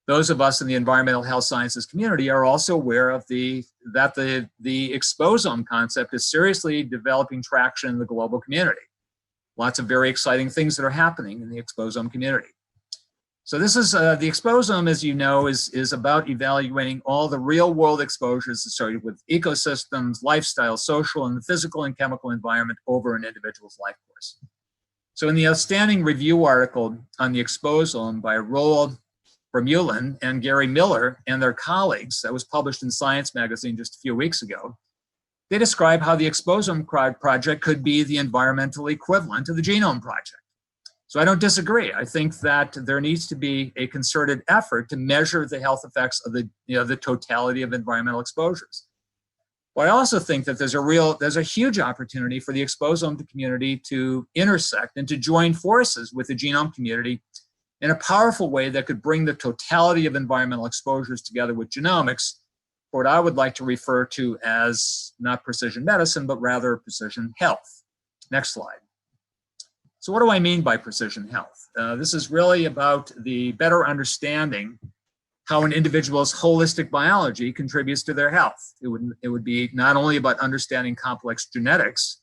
those of us in the environmental health sciences community are also aware of that the Exposum concept is seriously developing traction in the global community. Lots of very exciting things that are happening in the Exposum community. So this is, the Exposum, as you know, is about evaluating all the real world exposures associated with ecosystems, lifestyle, social, and the physical and chemical environment over an individual's life course. So in the outstanding review article on the Exposum by Roald Vermeulen and Gary Miller and their colleagues that was published in Science magazine just a few weeks ago, they describe how the Exposum project could be the environmental equivalent of the Genome Project. So I don't disagree. I think that there needs to be a concerted effort to measure the health effects of the totality of environmental exposures. But I also think that there's a huge opportunity for the Exposum community to intersect and to join forces with the genome community in a powerful way that could bring the totality of environmental exposures together with genomics, for what I would like to refer to as not precision medicine, but rather precision health. Next slide. So what do I mean by precision health? This is really about the better understanding how an individual's holistic biology contributes to their health. It would be not only about understanding complex genetics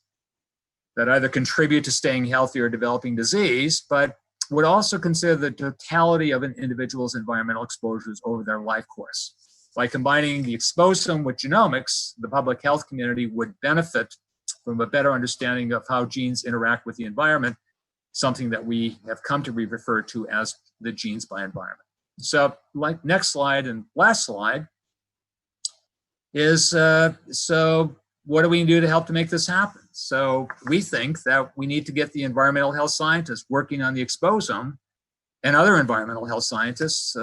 that either contribute to staying healthy or developing disease, but would also consider the totality of an individual's environmental exposures over their life course. By combining the Exposum with genomics, the public health community would benefit from a better understanding of how genes interact with the environment, something that we have come to be referred to as the genes by environment. So like next slide and last slide is, so what do we do to help to make this happen? So we think that we need to get the environmental health scientists working on the Exposum and other environmental health scientists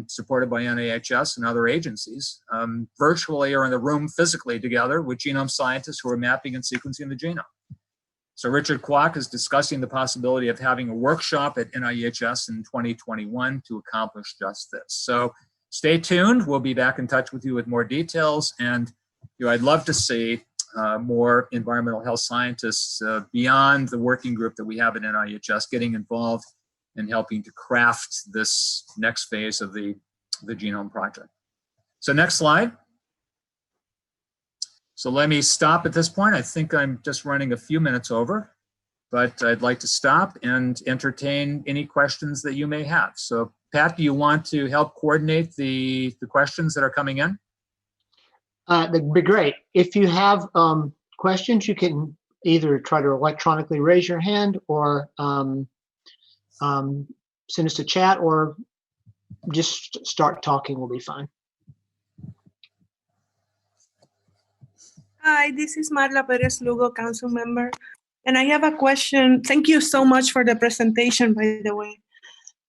supported by NAEHS and other agencies virtually or in the room physically together with genome scientists who are mapping and sequencing the genome. So Richard Kwok is discussing the possibility of having a workshop at NIEHS in 2021 to accomplish just this. So stay tuned. We'll be back in touch with you with more details. And I'd love to see more environmental health scientists beyond the working group that we have at NIEHS getting involved in helping to craft this next phase of the Genome Project. So next slide. So let me stop at this point. I think I'm just running a few minutes over, but I'd like to stop and entertain any questions that you may have. So Pat, do you want to help coordinate the questions that are coming in? That'd be great. If you have questions, you can either try to electronically raise your hand or send us a chat, or just start talking will be fine. Hi, this is Marla Perez Lugo, council member. And I have a question. Thank you so much for the presentation, by the way.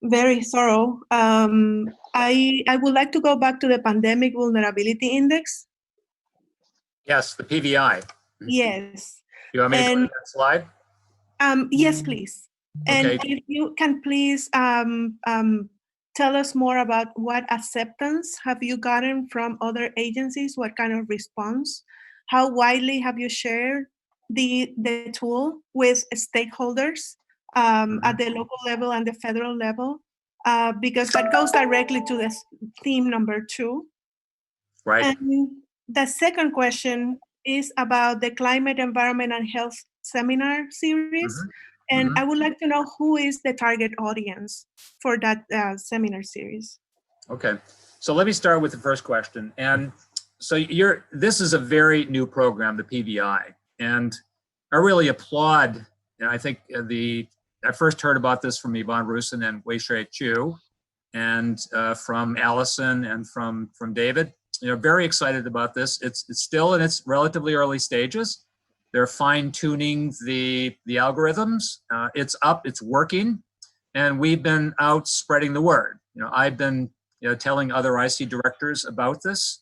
Very thorough. I would like to go back to the Pandemic Vulnerability Index. Yes, the PVI. Yes. You want me to go to And that slide? yes, please. And Okay. if you can please tell us more about what acceptance have you gotten from other agencies? What kind of response? How widely have you shared the tool with stakeholders at the local level and the federal level? Because that goes directly to this theme number 2. Right. And the second question is about the Climate, Environment, and Health Seminar Series. And I would like to know who is the target audience for that seminar series. Okay, so let me start with the first question. And so this is a very new program, the PVI, and I really applaud, and I think I first heard about this from Yvonne Rusin and Wei-Shui Chu, and from Allison and from David. Very excited about this. It's still in its relatively early stages. They're fine-tuning the algorithms. It's up, it's working, and we've been out spreading the word. I've been telling other IC directors about this,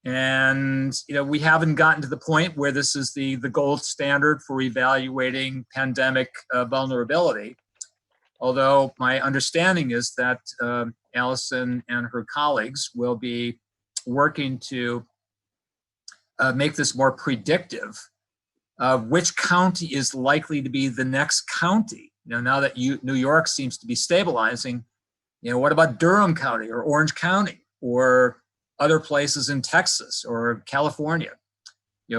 and we haven't gotten to the point where this is the gold standard for evaluating pandemic vulnerability. Although my understanding is that Allison and her colleagues will be working to make this more predictive of which county is likely to be the next county. Now that New York seems to be stabilizing, what about Durham County or Orange County or other places in Texas or California?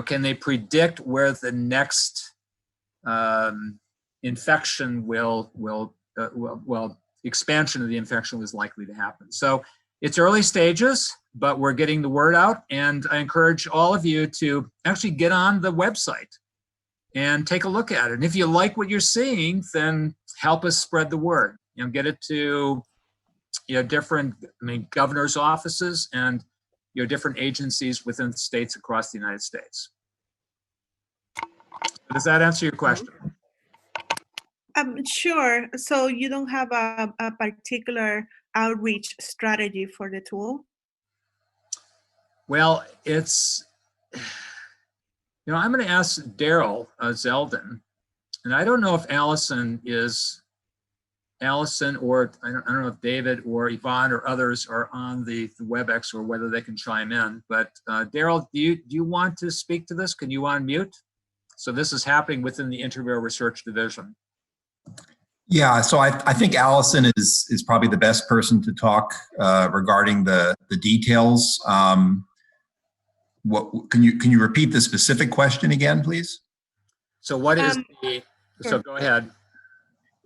Can they predict where the next infection expansion of the infection is likely to happen? So it's early stages, but we're getting the word out, and I encourage all of you to actually get on the website and take a look at it. And if you like what you're seeing, then help us spread the word. Get it to different governors' offices and different agencies within states across the United States. Does that answer your question? Sure. So you don't have a particular outreach strategy for the tool? Well, I'm going to ask Daryl Zeldin, and I don't know if Allison or I don't know if David or Yvonne or others are on the WebEx or whether they can chime in. But Daryl, do you want to speak to this? Can you unmute? So this is happening within the Intramural Research Division. Yeah, so I think Allison is probably the best person to talk regarding the details. Can you repeat the specific question again, please? So what is so go ahead.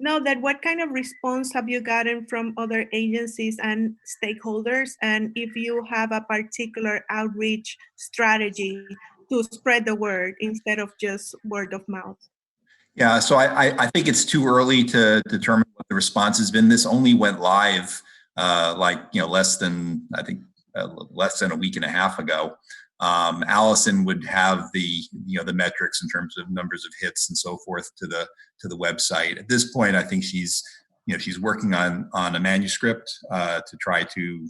No, what kind of response have you gotten from other agencies and stakeholders? And if you have a particular outreach strategy to spread the word instead of just word of mouth? Yeah, so I think it's too early to determine what the response has been. This only went live less than a week and a half ago. Allison would have the metrics in terms of numbers of hits and so forth to the website. At this point, I think she's working on a manuscript to try to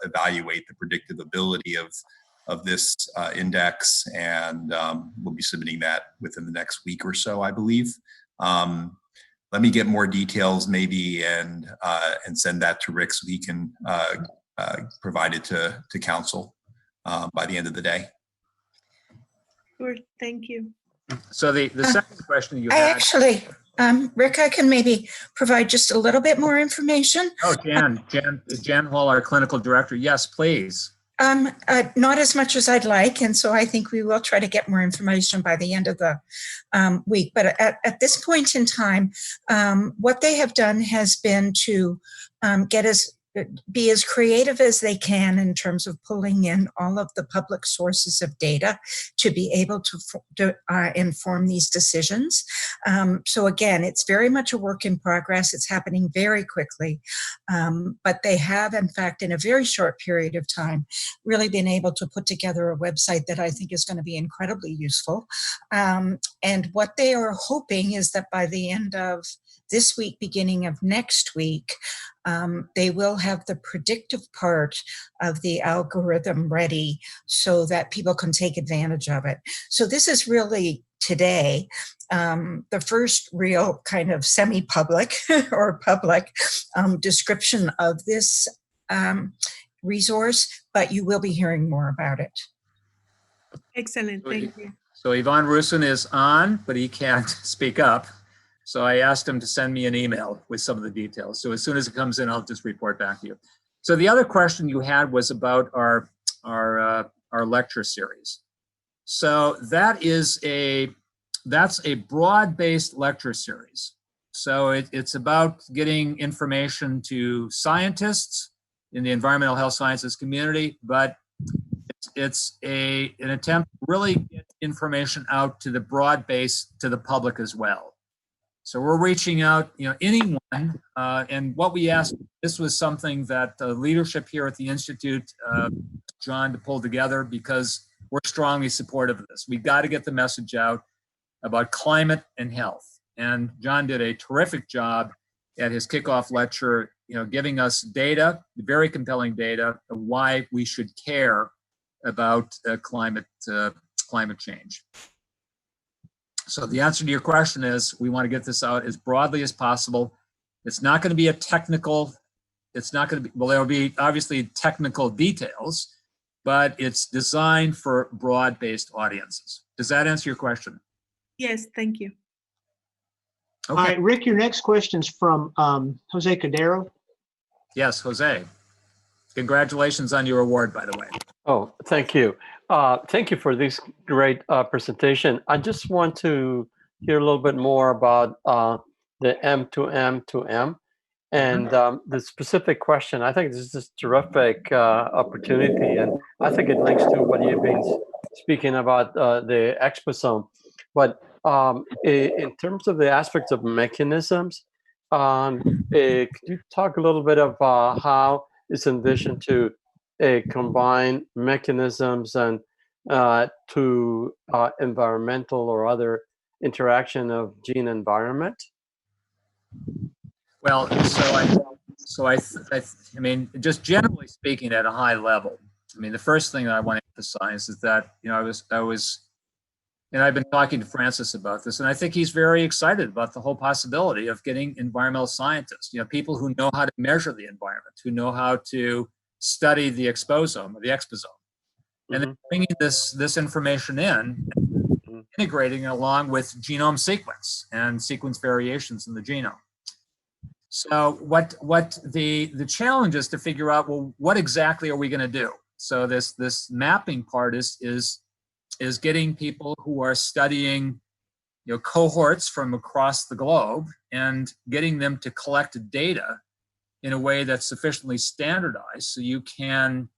evaluate the predictive ability of this index, and we'll be submitting that within the next week or so, I believe. Let me get more details maybe and send that to Rick so he can provide it to council by the end of the day. Sure, thank you. So the second question you I had. actually, Rick, I can maybe provide just a little bit more information. Oh, Jan Hall, our clinical director. Yes, please. Not as much as I'd like, and so I think we will try to get more information by the end of the week. But at this point in time, what they have done has been to be as creative as they can in terms of pulling in all of the public sources of data to be able to inform these decisions. So again, it's very much a work in progress. It's happening very quickly, but they have, in fact, in a very short period of time, really been able to put together a website that I think is going to be incredibly useful. And what they are hoping is that by the end of this week, beginning of next week, they will have the predictive part of the algorithm ready so that people can take advantage of it. So this is really today. The first real kind of semi-public or public description of this resource, but you will be hearing more about it. Excellent, thank you. So Yvonne Rusin is on, but he can't speak up. So I asked him to send me an email with some of the details. So as soon as it comes in, I'll just report back to you. So the other question you had was about our lecture series. So that's a broad-based lecture series. So it's about getting information to scientists in the environmental health sciences community, but it's an attempt to really get information out to the broad base, to the public as well. So we're reaching out, anyone, and what we asked, this was something that the leadership here at the Institute, John, to pull together, because we're strongly supportive of this. We got to get the message out about climate and health. And John did a terrific job at his kickoff lecture, giving us data, very compelling data, of why we should care about climate change. So the answer to your question is, we want to get this out as broadly as possible. It's not going to be a technical, well, there will be obviously technical details, but it's designed for broad-based audiences. Does that answer your question? Yes, thank you. Okay. All right, Rick, your next question's from Jose Cordero. Yes, Jose. Congratulations on your award, by the way. Oh, thank you. Thank you for this great presentation. I just want to hear a little bit more about the M2M to M. And the specific question, I think this is a terrific opportunity. And I think it links to what you've been speaking about, the exposome. But in terms of the aspects of mechanisms, could you talk a little bit about how it's envisioned to combine mechanisms and to environmental or other interaction of gene environment? Well, so I mean, just generally speaking at a high level, I mean, the first thing that I want to emphasize is that, and I've been talking to Francis about this, and I think he's very excited about the whole possibility of getting environmental scientists, people who know how to measure the environment, who know how to study the exposome or the exposome, and then bringing this information in, and integrating it along with genome sequence and sequence variations in the genome. So what the challenge is to figure out, well, what exactly are we going to do? So this mapping part is getting people who are studying, cohorts from across the globe and getting them to collect data in a way that's sufficiently standardized so you can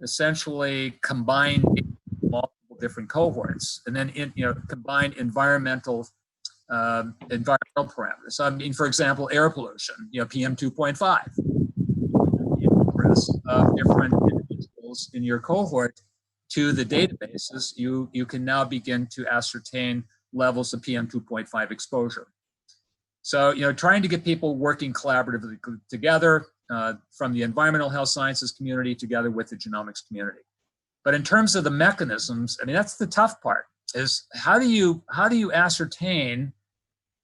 essentially combine multiple different cohorts and then combine environmental parameters. So, I mean, for example, air pollution, PM 2.5, of different individuals in your cohort to the databases, you can now begin to ascertain levels of PM 2.5 exposure. So, trying to get people working collaboratively together from the environmental health sciences community together with the genomics community. But in terms of the mechanisms, I mean, that's the tough part, is how do you ascertain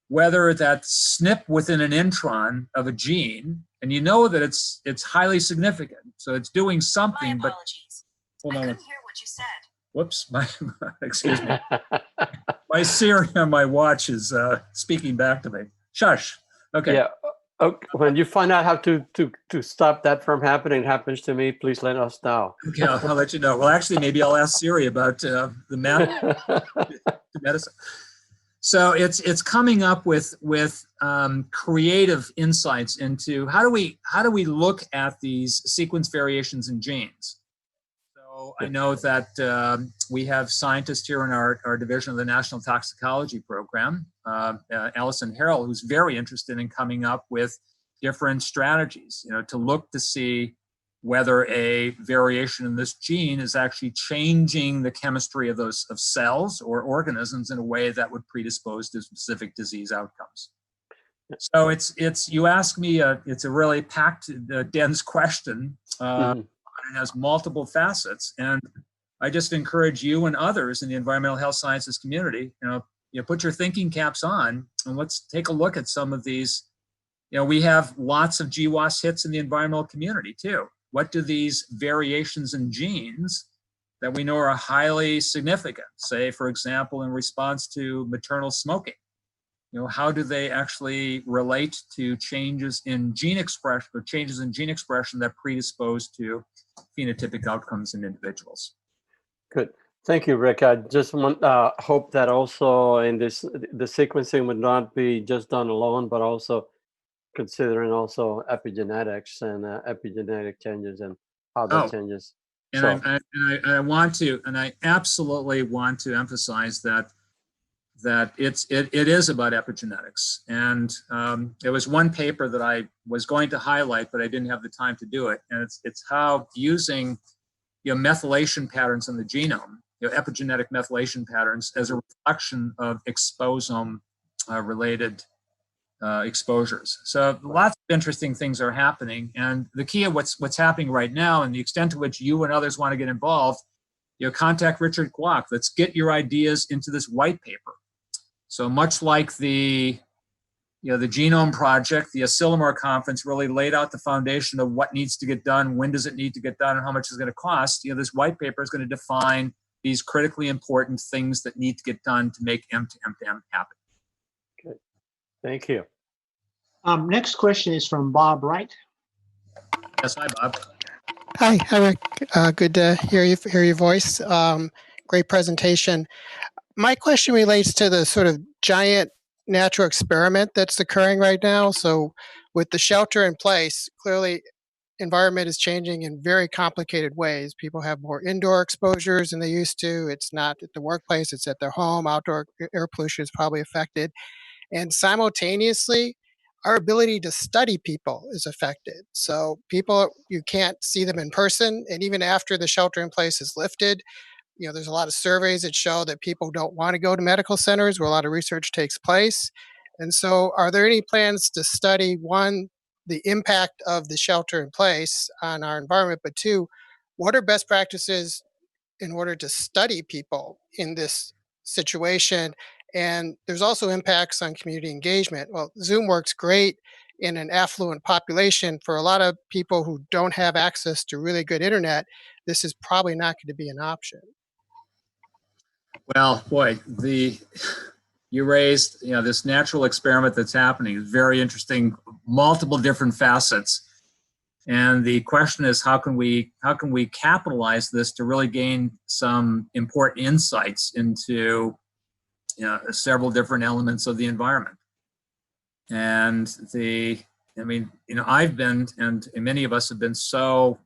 whether that SNP within an intron of a gene, and that it's highly significant, so it's doing something, but hold on. I couldn't hear what you said. Whoops, excuse me. My Siri on my watch is speaking back to me. Shush. Okay. Yeah. Okay. When you find out how to stop that from happening, happens to me, please let us know. Okay, I'll let you know. Well, actually, maybe I'll ask Siri about the medicine. So it's coming up with creative insights into how do we look at these sequence variations in genes. So I know that we have scientists here in our division of the National Toxicology Program, Allison Harrell, who's very interested in coming up with different strategies, to look to see whether a variation in this gene is actually changing the chemistry of cells or organisms in a way that would predispose to specific disease outcomes. So you ask me, it's a really packed, dense question. It has multiple facets, and I just encourage you and others in the environmental health sciences community, put your thinking caps on and let's take a look at some of these. We have lots of GWAS hits in the environmental community too. What do these variations in genes that we know are highly significant, say, for example, in response to maternal smoking, how do they actually relate to changes in gene expression that predispose to phenotypic outcomes in individuals? Good. Thank you, Rick. I just hope that also in this, the sequencing would not be just done alone, but also considering also epigenetics and epigenetic changes and how that changes. And I want to, and I absolutely want to emphasize that it is about epigenetics. And there was one paper that I was going to highlight, but I didn't have the time to do it. And it's how using methylation patterns in the genome, epigenetic methylation patterns as a reflection of exposome related exposures. So lots of interesting things are happening. And the key of what's happening right now and the extent to which you and others want to get involved, contact Richard Kwok. Let's get your ideas into this white paper. So much like the Genome Project, the Asilomar Conference really laid out the foundation of what needs to get done, when does it need to get done, and how much it's going to cost. This white paper is going to define these critically important things that need to get done to make M2M happen. Okay. Thank you. Next question is from Bob Wright. Yes, hi, Bob. Hi, Rick. Good to hear your voice. Great presentation. My question relates to the sort of giant natural experiment that's occurring right now. So with the shelter in place, clearly environment is changing in very complicated ways. People have more indoor exposures than they used to. It's not at the workplace, it's at their home. Outdoor air pollution is probably affected. And simultaneously, our ability to study people is affected. So people, you can't see them in person. And even after the shelter in place is lifted, there's a lot of surveys that show that people don't want to go to medical centers where a lot of research takes place. And so are there any plans to study, one, the impact of the shelter in place on our environment, but two, what are best practices in order to study people in this situation? And there's also impacts on community engagement. Well, Zoom works great in an affluent population. For a lot of people who don't have access to really good internet, this is probably not going to be an option. Well, boy, you raised this natural experiment that's happening is very interesting, multiple different facets. And the question is, how can we capitalize this to really gain some important insights into several different elements of the environment? And I've been, and many of us have been so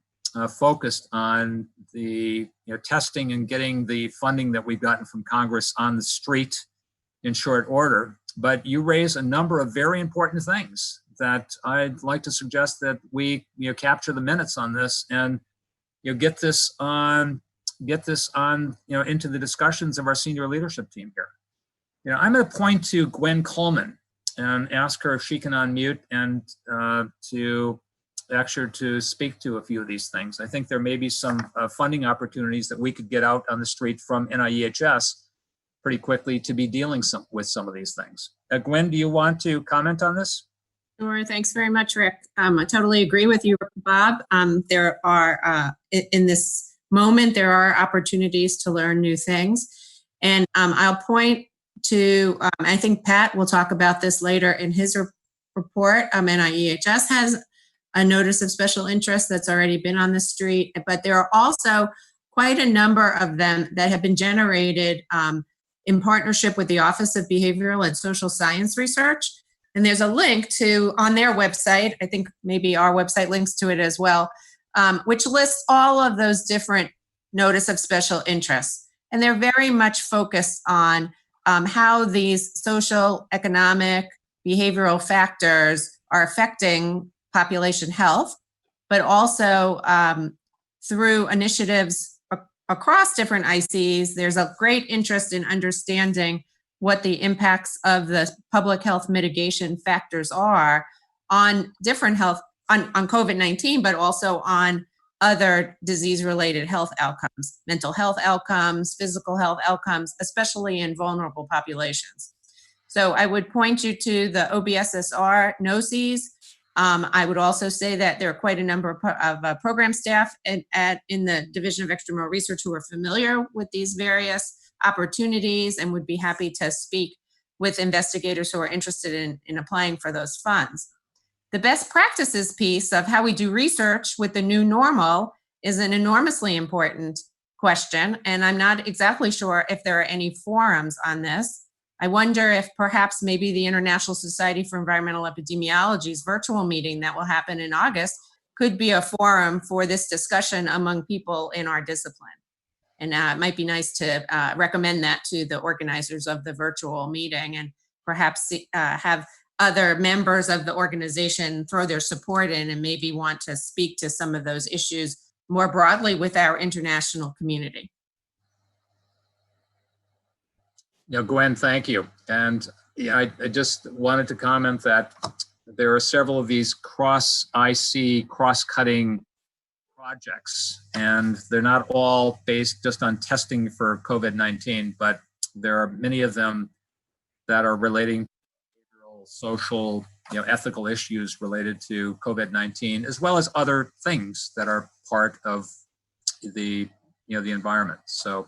focused on the testing and getting the funding that we've gotten from Congress on the street in short order. But you raise a number of very important things that I'd like to suggest that we capture the minutes on this and get this on into the discussions of our senior leadership team here. I'm going to point to Gwen Coleman and ask her if she can unmute and to speak to a few of these things. I think there may be some funding opportunities that we could get out on the street from NAEHS pretty quickly to be dealing with some of these things. Gwen, do you want to comment on this? Sure, thanks very much, Rick. I totally agree with you, Bob. There are, in this moment, there are opportunities to learn new things. And I'll point to, I think Pat will talk about this later in his report. NAEHS has a notice of special interest that's already been on the street, but there are also quite a number of them that have been generated in partnership with the Office of Behavioral and Social Science Research. And there's a link to, on their website, I think maybe our website links to it as well, which lists all of those different notice of special interests. And they're very much focused on how these social, economic, behavioral factors are affecting population health, but also through initiatives across different ICs, there's a great interest in understanding what the impacts of the public health mitigation factors are on different health, on COVID-19, but also on other disease-related health outcomes, mental health outcomes, physical health outcomes, especially in vulnerable populations. So I would point you to the OBSSR NOCs. I would also say that there are quite a number of program staff in the Division of Extramural Research who are familiar with these various opportunities and would be happy to speak with investigators who are interested in applying for those funds. The best practices piece of how we do research with the new normal is an enormously important question, and I'm not exactly sure if there are any forums on this. I wonder if perhaps maybe the International Society for Environmental Epidemiology's virtual meeting that will happen in August could be a forum for this discussion among people in our discipline. And it might be nice to recommend that to the organizers of the virtual meeting, and perhaps have other members of the organization throw their support in and maybe want to speak to some of those issues more broadly with our international community. Gwen, thank you. And I just wanted to comment that there are several of these cross-IC, cross-cutting projects, and they're not all based just on testing for COVID-19, but there are many of them that are relating to behavioral, social, ethical issues related to COVID-19, as well as other things that are part of the, the environment. So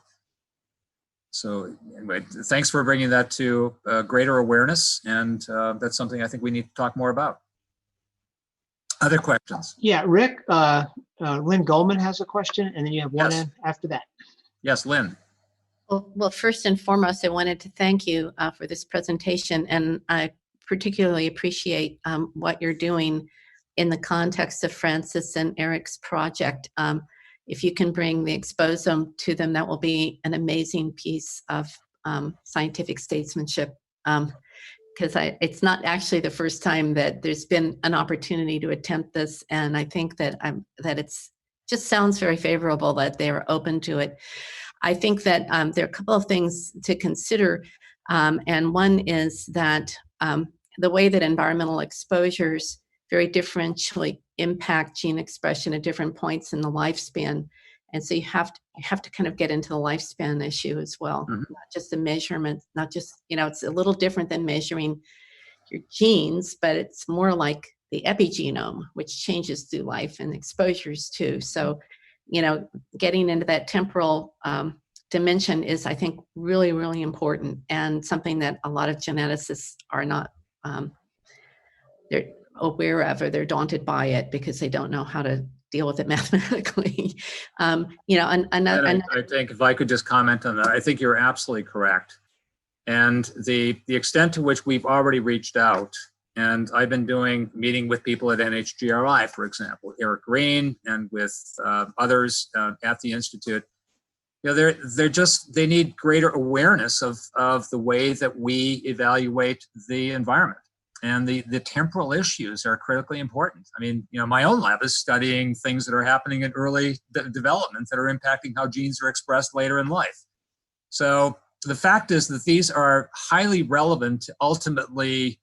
anyway, thanks for bringing that to greater awareness, and that's something I think we need to talk more about. Other questions? Yeah, Rick, Lynn Goldman has a question, and then you have one after that. Yes, Lynn. Well, first and foremost, I wanted to thank you for this presentation, and I particularly appreciate what you're doing in the context of Francis and Eric's project. If you can bring the Exposum to them, that will be an amazing piece of scientific statesmanship, because it's not actually the first time that there's been an opportunity to attempt this, and I think that it's just sounds very favorable that they're open to it. I think that there are a couple of things to consider, and one is that the way that environmental exposures very differentially impact gene expression at different points in the lifespan. And so you have to kind of get into the lifespan issue as well, not just the measurement, not just, it's a little different than measuring your genes, but it's more like the epigenome, which changes through life, and exposures too. So, getting into that temporal dimension is, I think, really, really important, and something that a lot of geneticists are not they're aware of, or they're daunted by it because they don't know how to deal with it mathematically. I think if I could just comment on that, I think you're absolutely correct. And the extent to which we've already reached out, and I've been meeting with people at NHGRI, for example, Eric Green, and with others at the Institute. They need greater awareness of the way that we evaluate the environment. And the temporal issues are critically important. I mean, my own lab is studying things that are happening in early development that are impacting how genes are expressed later in life. So the fact is that these are highly relevant to ultimately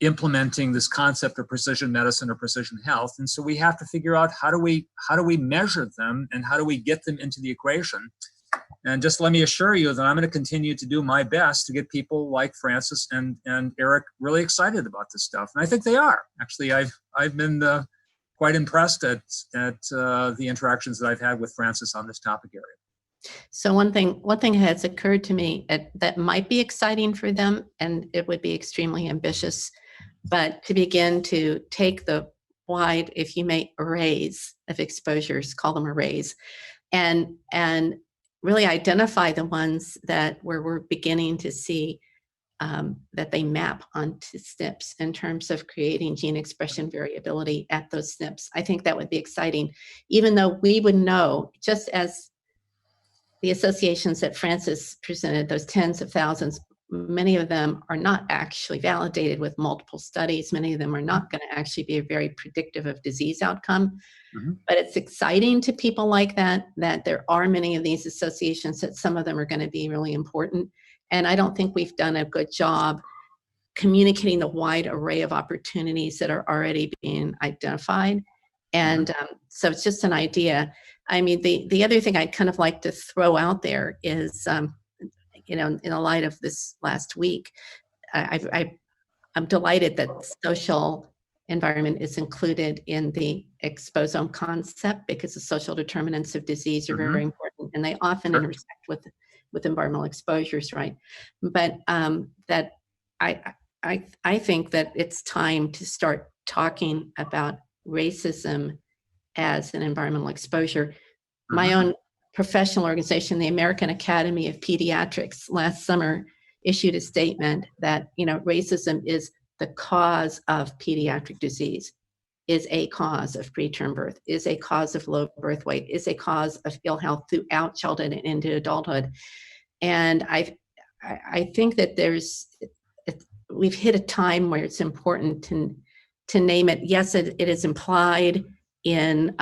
implementing this concept of precision medicine or precision health. And so we have to figure out how do we measure them, and how do we get them into the equation. And just let me assure you that I'm going to continue to do my best to get people like Francis and Eric really excited about this stuff. And I think they are. Actually, I've been quite impressed at the interactions that I've had with Francis on this topic area. So one thing has occurred to me that might be exciting for them, and it would be extremely ambitious, but to begin to take the wide, if you may, arrays of exposures, call them arrays, and really identify the ones where we're beginning to see that they map onto SNPs in terms of creating gene expression variability at those SNPs. I think that would be exciting, even though we would know, just as the associations that Francis presented, those tens of thousands, many of them are not actually validated with multiple studies. Many of them are not going to actually be very predictive of disease outcome. But it's exciting to people like that there are many of these associations, that some of them are going to be really important. And I don't think we've done a good job communicating the wide array of opportunities that are already being identified. And so it's just an idea. I mean, the other thing I'd kind of like to throw out there is, you know, in the light of this last week, I'm delighted that social environment is included in the Exposum concept, because the social determinants of disease are very important, and they often intersect with environmental exposures, right? But that I think that it's time to start talking about racism as an environmental exposure. My own professional organization, the American Academy of Pediatrics, last summer issued a statement that, you know, racism is the cause of pediatric disease, is a cause of preterm birth, is a cause of low birth weight, is a cause of ill health throughout childhood and into adulthood. And I think that we've hit a time where it's important to name it. Yes, it is implied in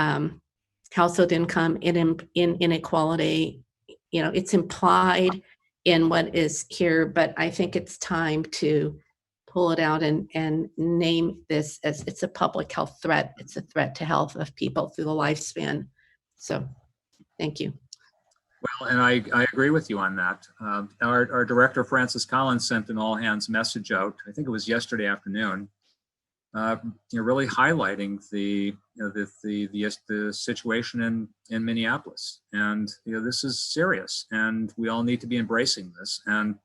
household income, in inequality. You know, it's implied in what is here, but I think it's time to pull it out and name this as it's a public health threat. It's a threat to health of people through the lifespan. So, thank you. Well, and I agree with you on that. Our director, Francis Collins, sent an all hands message out, I think it was yesterday afternoon, really highlighting the situation in Minneapolis. And this is serious, and we all need to be embracing this. And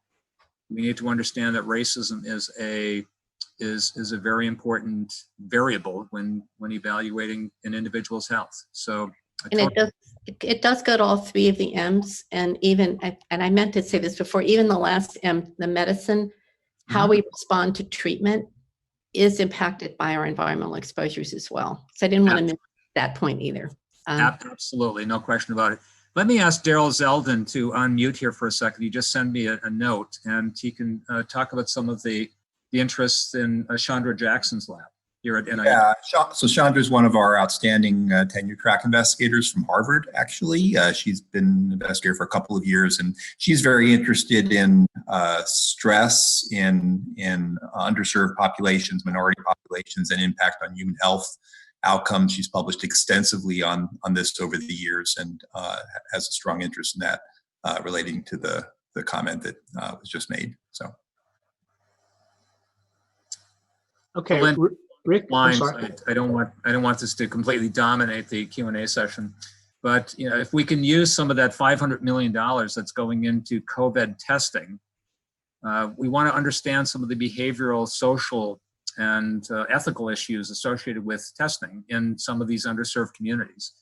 we need to understand that racism is a very important variable when evaluating an individual's health. So, and it does go to all three of the M's, and even, and I meant to say this before, even the last M, the medicine, how we respond to treatment is impacted by our environmental exposures as well. So I didn't want to miss that point either. Absolutely, no question about it. Let me ask Daryl Zeldin to unmute here for a second. He just sent me a note, and he can talk about some of the interests in Chandra Jackson's lab here at NIH. Yeah, so Chandra is one of our outstanding tenure track investigators from Harvard, actually. She's been an investigator for a couple of years, and she's very interested in stress in underserved populations, minority populations, and impact on human health outcomes. She's published extensively on this over the years, and has a strong interest in that relating to the comment that was just made. So, okay, Rick, I'm sorry. I don't want this to completely dominate the Q&A session, but if we can use some of that $500 million that's going into COVID testing, we want to understand some of the behavioral, social, and ethical issues associated with testing in some of these underserved communities.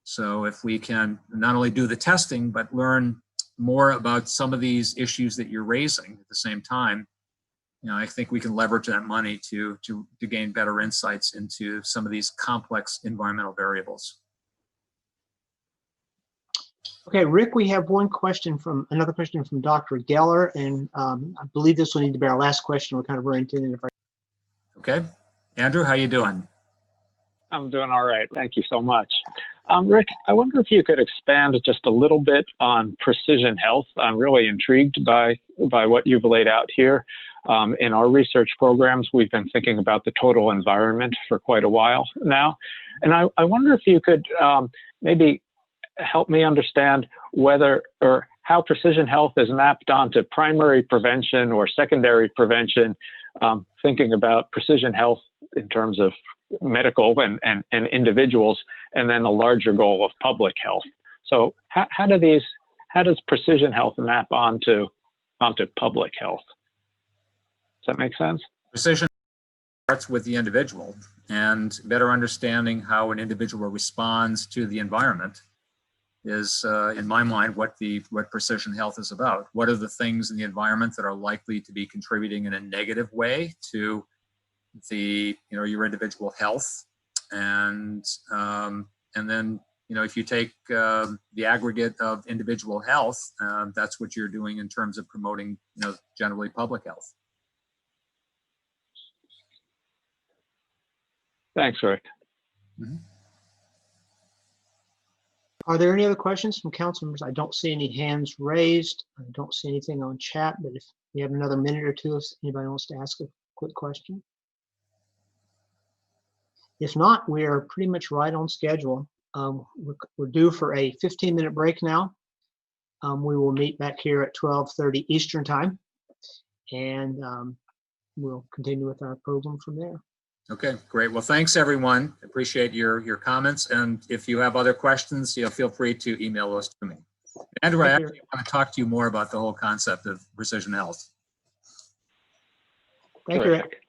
So if we can not only do the testing, but learn more about some of these issues that you're raising at the same time, I think we can leverage that money to gain better insights into some of these complex environmental variables. Okay, Rick, we have another question from Dr. Geller, and I believe this will need to be our last question. We're kind of running into it. Okay, Andrew, how you doing? I'm doing all right. Thank you so much. Rick, I wonder if you could expand just a little bit on precision health. I'm really intrigued by what you've laid out here. In our research programs, we've been thinking about the total environment for quite a while now. And I wonder if you could maybe help me understand whether or how precision health is mapped onto primary prevention or secondary prevention, thinking about precision health in terms of medical and individuals, and then a larger goal of public health. So how does precision health map onto public health? Does that make sense? Precision starts with the individual, and better understanding how an individual responds to the environment is, in my mind, what precision health is about. What are the things in the environment that are likely to be contributing in a negative way to your individual health, and then if you take the aggregate of individual health, that's what you're doing in terms of promoting generally public health. Thanks, Rick. Mm-hmm. Are there any other questions from council members? I don't see any hands raised. I don't see anything on chat, but if we have another minute or two, if anybody wants to ask a quick question. If not, we are pretty much right on schedule. We're due for a 15-minute break now. We will meet back here at 12:30 Eastern time, and we'll continue with our program from there. Okay, great. Well, thanks everyone. Appreciate your comments. And if you have other questions, feel free to email those to me. Andrew, I actually want to talk to you more about the whole concept of precision health. Thank you, Rick.